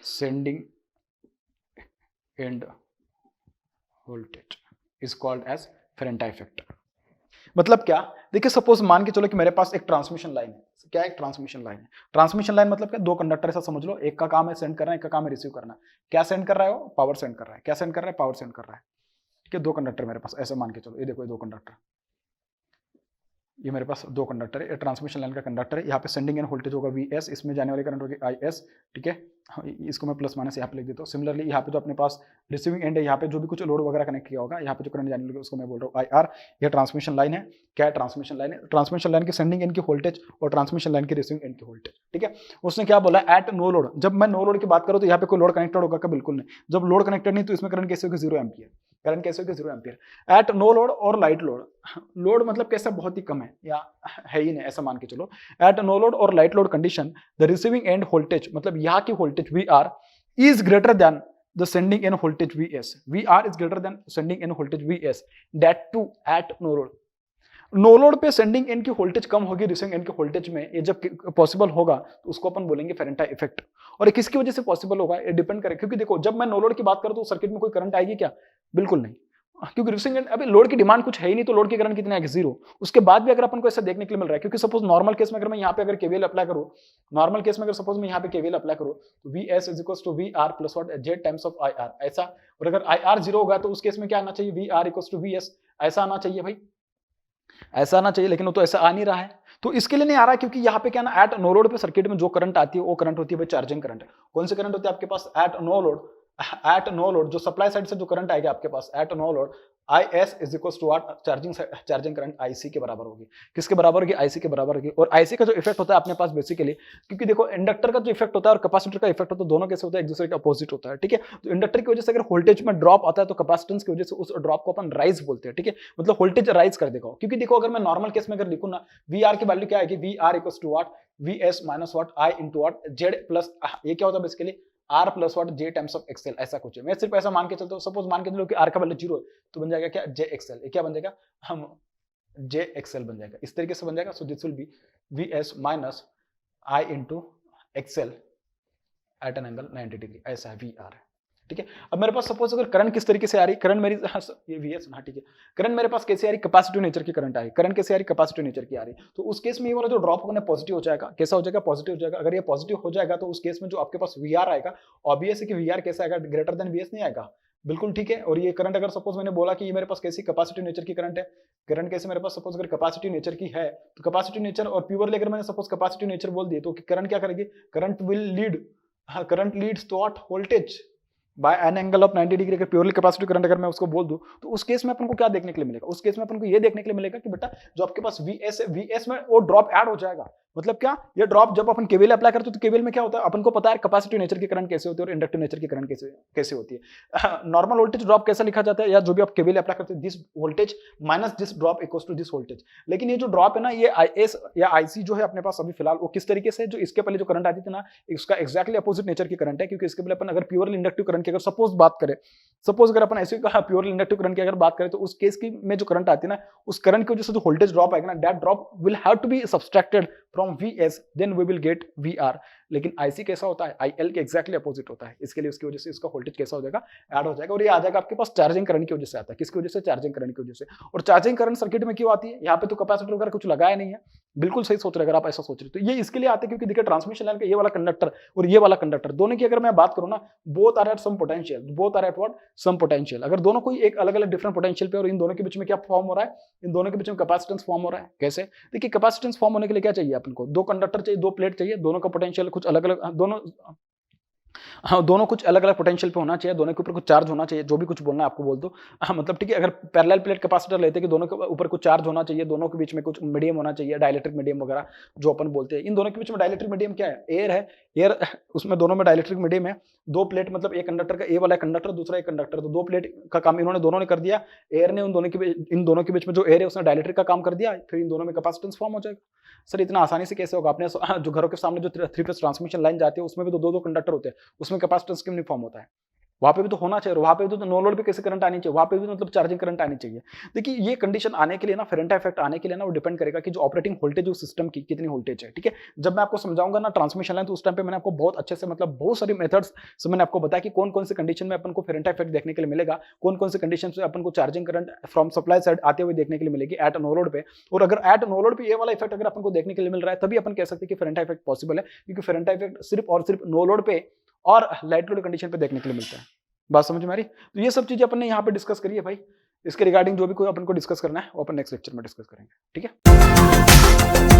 sending end voltage, is called as Ferentai effect। मतलब क्या? देखिए suppose मान के चलो कि मेरे पास एक ट्रांसमिशन लाइन है। क्या एक ट्रांसमिशन लाइन है? ट्रांसमिशन लाइन मतलब क्या? दो कंडक्टर ऐसा समझ लो, एक का काम है सेंड करना, एक का काम है रिसीव करना। क्या सेंड कर रहा है वो? पावर सेंड कर रहा है। क्या सेंड कर रहा है? पावर सेंड कर रहा है, ठीक है। दो कंडक्टर मेरे पास, ऐसे मान के चलो, ये देखो ये दो कंडक्टर, ये मेरे पास दो कंडक्टर है, ट्रांसमिशन लाइन का कंडक्टर है। यहाँ पे सेंडिंग एंड वोल्टेज होगा VS, इसमें जाने वाली करंट होगी IS, ठीक है। इसको मैं प्लस माइनस यहाँ पे लिख देता हूँ। सिमिलरली यहाँ पे जो अपने पास रिसीविंग एंड है, यहाँ पे जो भी कुछ लोड वगैरह कनेक्ट किया होगा, यहाँ पे जो करंट जाने वाली उसको मैं बोल रहा हूँ IR। यह ट्रांसमिशन लाइन है। क्या है? ट्रांसमिशन लाइन है। ट्रांसमिशन लाइन की सेंडिंग एंड की वोल्टेज और ट्रांसमिशन लाइन की रिसीविंग एंड की वोल्टेज, ठीक है। उसने क्या बोला? At no load. जब मैं नो लोड की बात करूँ तो यहाँ पे कोई लोड कनेक्टेड होगा क्या? बिल्कुल नहीं। जब लोड कनेक्टेड नहीं तो इसमें करंट कैसे होगी? 0 एम्पियर। करंट कैसे होगी? 0 एम्पियर। एट नो लोड और लाइट लोड, लोड मतलब कैसा? बहुत ही कम है या है ही नहीं, ऐसा मान के चलो। एट नो लोड और light load condition the receiving end voltage, मतलब यहाँ की voltage VR is greater than the sending end voltage VS। VR is greater than sending end voltage VS, that too at no load। No load पे sending end की voltage कम होगी receiving end की voltage में, ये जब possible होगा तो उसको अपन बोलेंगे फेरेंटाइट इफेक्ट। और ये किसकी वजह से पॉसिबल होगा? ये डिपेंड करे, क्योंकि देखो जब मैं नो लोड की बात करूं तो सर्किट में कोई करंट आएगी क्या? बिल्कुल नहीं, क्योंकि रिसीविंग एंड अभी लोड की डिमांड कुछ है ही नहीं, तो लोड की करंट कितनी आएगी? 0। उसके बाद भी अगर अपन को ऐसा देखने के लिए मिल रहा है, क्योंकि सपोज नॉर्मल केस में अगर मैं यहाँ पे अगर केवीएल अप्लाई करूँ, नॉर्मल केस में अगर सपोज मैं यहाँ पे केवीएल अप्लाई करूँ तो VS = VR + what Z times of IR, ऐसा। और अगर IR 0 होगा तो उस केस में क्या आना चाहिए? VR = VS, ऐसा आना चाहिए भाई, ऐसा आना चाहिए। लेकिन वो तो ऐसा आ नहीं रहा है, तो इसके लिए नहीं आ रहा है क्योंकि यहाँ पे क्या ना, एट नो लोड पे सर्किट में जो करंट आती है वो करंट होती है भाई चार्जिंग करंट। कौन सी करंट होती है आपके पास? At no load, at no load जो सप्लाई साइड से जो करंट आएगा आपके पास at no load, IS = charging current IC के बराबर होगी। किसके बराबर होगी? IC के बराबर होगी। और IC का जो इफेक्ट होता है अपने पास बेसिकली, क्योंकि देखो इंडक्टर का जो इफेक्ट होता है और कैपेसिटर का इफेक्ट होता है, दोनों कैसे होता है? एक दूसरे के अपोजिट होता है, ठीक है। तो इंडक्टर की वजह से अगर वोल्टेज में ड्रॉप आता है तो कैपेसिटेंस की वजह से उस ड्रॉप को अपन राइज बोलते हैं, ठीक है। मतलब वोल्टेज राइज कर देगा। क्योंकि देखो अगर मैं नॉर्मल केस में अगर लिखूं ना, VR की वैल्यू क्या आएगी? VR = what? VS - what? I × what? Z plus, ये क्या होता है basically? R + what? J times of XL, ऐसा कुछ है। मैं सिर्फ ऐसा मान के चलता हूँ, सपोज मान के चलो कि R का वैल्यू 0 है तो बन जाएगा क्या? JXL। ये क्या बन जाएगा? हम JXL बन जाएगा, इस तरीके से बन जाएगा। So this will be VS - I × XL at an angle 90 degree, ऐसा है VR, ठीक है। अब मेरे पास सपोज अगर करंट किस तरीके से आ रही, करंट मेरी ये VS ना, ठीक है। करंट मेरे पास कैसे आ रही? कैपेसिटिव नेचर की करंट आ रही। करंट कैसे आ रही? कैपेसिटिव नेचर की आ रही। तो उस केस में ये वाला जो ड्रॉप होगा पॉजिटिव हो जाएगा। कैसा हो जाएगा? पॉजिटिव हो जाएगा। अगर ये पॉजिटिव हो जाएगा तो उस केस में जो आपके पास VR आएगा, ऑब्वियस है कि VR कैसा आएगा? ग्रेटर देन VS नहीं आएगा, बिल्कुल ठीक है। और ये करंट अगर सपोज मैंने बोला कि ये मेरे पास कैसी कैपेसिटिव नेचर की करंट है, करंट कैसे मेरे पास सपोज अगर कैपेसिटिव नेचर की है तो कैपेसिटिव नेचर और प्योरली अगर मैंने सपोज कैपेसिटिव नेचर बोल दिए तो करंट क्या करेगी? Current will lead, current leads to what? Voltage by an angle of 90 degree. अगर प्योरली कैपेसिटिव करंट अगर मैं उसको बोल दूं तो उस केस में अपन को क्या देखने के लिए मिलेगा? उस केस में अपन को ये देखने के लिए मिलेगा कि बेटा जो आपके पास VS है, VS में वो ड्रॉप ऐड हो जाएगा। मतलब क्या, ये ड्रॉप जब अपन केवीएल अप्लाई करते हैं तो केवीएल में क्या होता है, अपन को पता है कैपेसिटिव नेचर की करंट कैसे होती है और इंडक्टिव नेचर की करंट कैसे होती है। नॉर्मल वोल्टेज ड्रॉप कैसा लिखा जाता है, या जो भी आप केवीएल अप्लाई करते हैं, this voltage minus this drop equals to this voltage. लेकिन ये जो ड्रॉप है ना, ये आईएस या आईसी जो है अपने पास अभी फिलहाल, वो किस तरीके से, जो इसके पहले जो करंट आती थी ना, इसका एक्जैक्टली अपोजिट नेचर की करंट है। क्योंकि इसके पहले अपन अगर प्योरली इंडक्टिव करंट की अगर सपोज बात करें, सपोज अगर अपन ऐसे प्योरली इंडक्टिव करंट की अगर बात करें, तो उस केस की में जो करंट आती है ना, उस करंट की वजह से जो वोल्टेज ड्रॉप आएगा ना, that drop will have to be subtracted from Vs, then we will get VR। लेकिन IC कैसा होता है, IL के एक्जैक्टली अपोजिट होता है। इसके लिए उसकी वजह से इसका वोल्टेज कैसा हो जाएगा, ऐड हो जाएगा, और ये आ जाएगा आपके पास चार्जिंग करंट की वजह से आता है। किसकी वजह से, चार्जिंग करंट की वजह से। और चार्जिंग करंट सर्किट में क्यों आती है, यहाँ पे तो कैपेसिटर वगैरह कुछ लगाया नहीं है, बिल्कुल सही सोच रहे अगर आप ऐसा सोच रहे तो ये इसके लिए आते हैं क्योंकि देखिए ट्रांसमिशन लाइन का ये वाला कंडक्टर और ये वाला कंडक्टर, दोनों की अगर मैं बात करूं ना, both are at same potential, both are at what, same potential. अगर दोनों कोई एक अलग अलग डिफरेंट पोटेंशियल पे, और इन दोनों के बीच में क्या फॉर्म हो रहा है, इन दोनों के बीच में कैपेसिटेंस फॉर्म हो रहा है। कैसे, देखिए कैपेसिटेंस फॉर्म होने के लिए क्या चाहिए अपन को, दो कंडक्टर चाहिए, दो प्लेट चाहिए, दोनों का पोटेंशियल कुछ अलग अलग, दोनों कुछ अलग अलग पोटेंशियल पे होना चाहिए, दोनों के ऊपर कुछ चार्ज होना चाहिए, जो भी कुछ बोलना है आपको बोल दो। मतलब ठीक है, अगर पैरेलल प्लेट कैपेसिटर लेते हैं कि दोनों के ऊपर कुछ चार्ज होना चाहिए, दोनों के बीच में कुछ मीडियम होना चाहिए, डाइलेक्ट्रिक मीडियम वगैरह जो अपन बोलते हैं। इन दोनों के बीच में डाइलेक्ट्रिक मीडियम क्या है, एयर है, एयर उसमें दोनों में डाइलेक्ट्रिक मीडियम है। दो प्लेट मतलब एक कंडक्टर का ए वाला कंडक्टर, दूसरा एक कंडक्टर, तो दो प्लेट का काम इन्होंने दोनों ने कर दिया। एयर ने इन दोनों के बीच में जो एयर है उसने डाइलेक्ट्रिक का काम कर दिया, फिर इन दोनों में कैपेसिटेंस फॉर्म हो जाएगा। सर इतना आसानी से कैसे होगा, अपने जो घरों के सामने जो 3 ट्रांसमिशन लाइन जाती है उसमें भी तो दो कंडक्टर होते हैं, उसमें कैपेसिटेंस क्यों नहीं फॉर्म होता है, वहां पे भी तो होना चाहिए, वहां पे भी तो नो लोड पे कैसे करंट आनी चाहिए, वहां पे भी मतलब चार्जिंग करंट आनी चाहिए। देखिए ये कंडीशन आने के लिए ना, फेरेंटा इफेक्ट आने के लिए ना, वो डिपेंड करेगा कि जो ऑपरेटिंग वोल्टेज उस सिस्टम की कितनी वोल्टेज है। ठीक है, जब मैं आपको समझाऊंगा ना ट्रांसमिशन लाइन, तो उस टाइम पे मैंने आपको बहुत अच्छे से, मतलब बहुत सारी मेथड्स से मैंने आपको बताया कि कौन कौन से कंडीशन में अपन को फेरेंटा इफेक्ट देखने के लिए मिलेगा, कौन कौन से कंडीशन से अपन को charging current from supply side आते हुए देखने के लिए मिलेगी एट नो लोड पे। और अगर एट नो लोड पे ये वाला इफेक्ट अगर अपन को देखने के लिए मिल रहा है, तभी अपन कह सकते हैं कि फेरेंटा इफेक्ट पॉसिबल है, क्योंकि फेरेंटा इफेक्ट सिर्फ और सिर्फ नो लोड पे और लाइट लोड कंडीशन पे देखने के लिए मिलता है। बात समझ में आ रही? तो ये सब चीजें अपन ने यहाँ पे डिस्कस करी है भाई। इसके रिगार्डिंग जो भी कोई अपन को डिस्कस करना है वो अपन नेक्स्ट लेक्चर में डिस्कस करेंगे। ठीक है।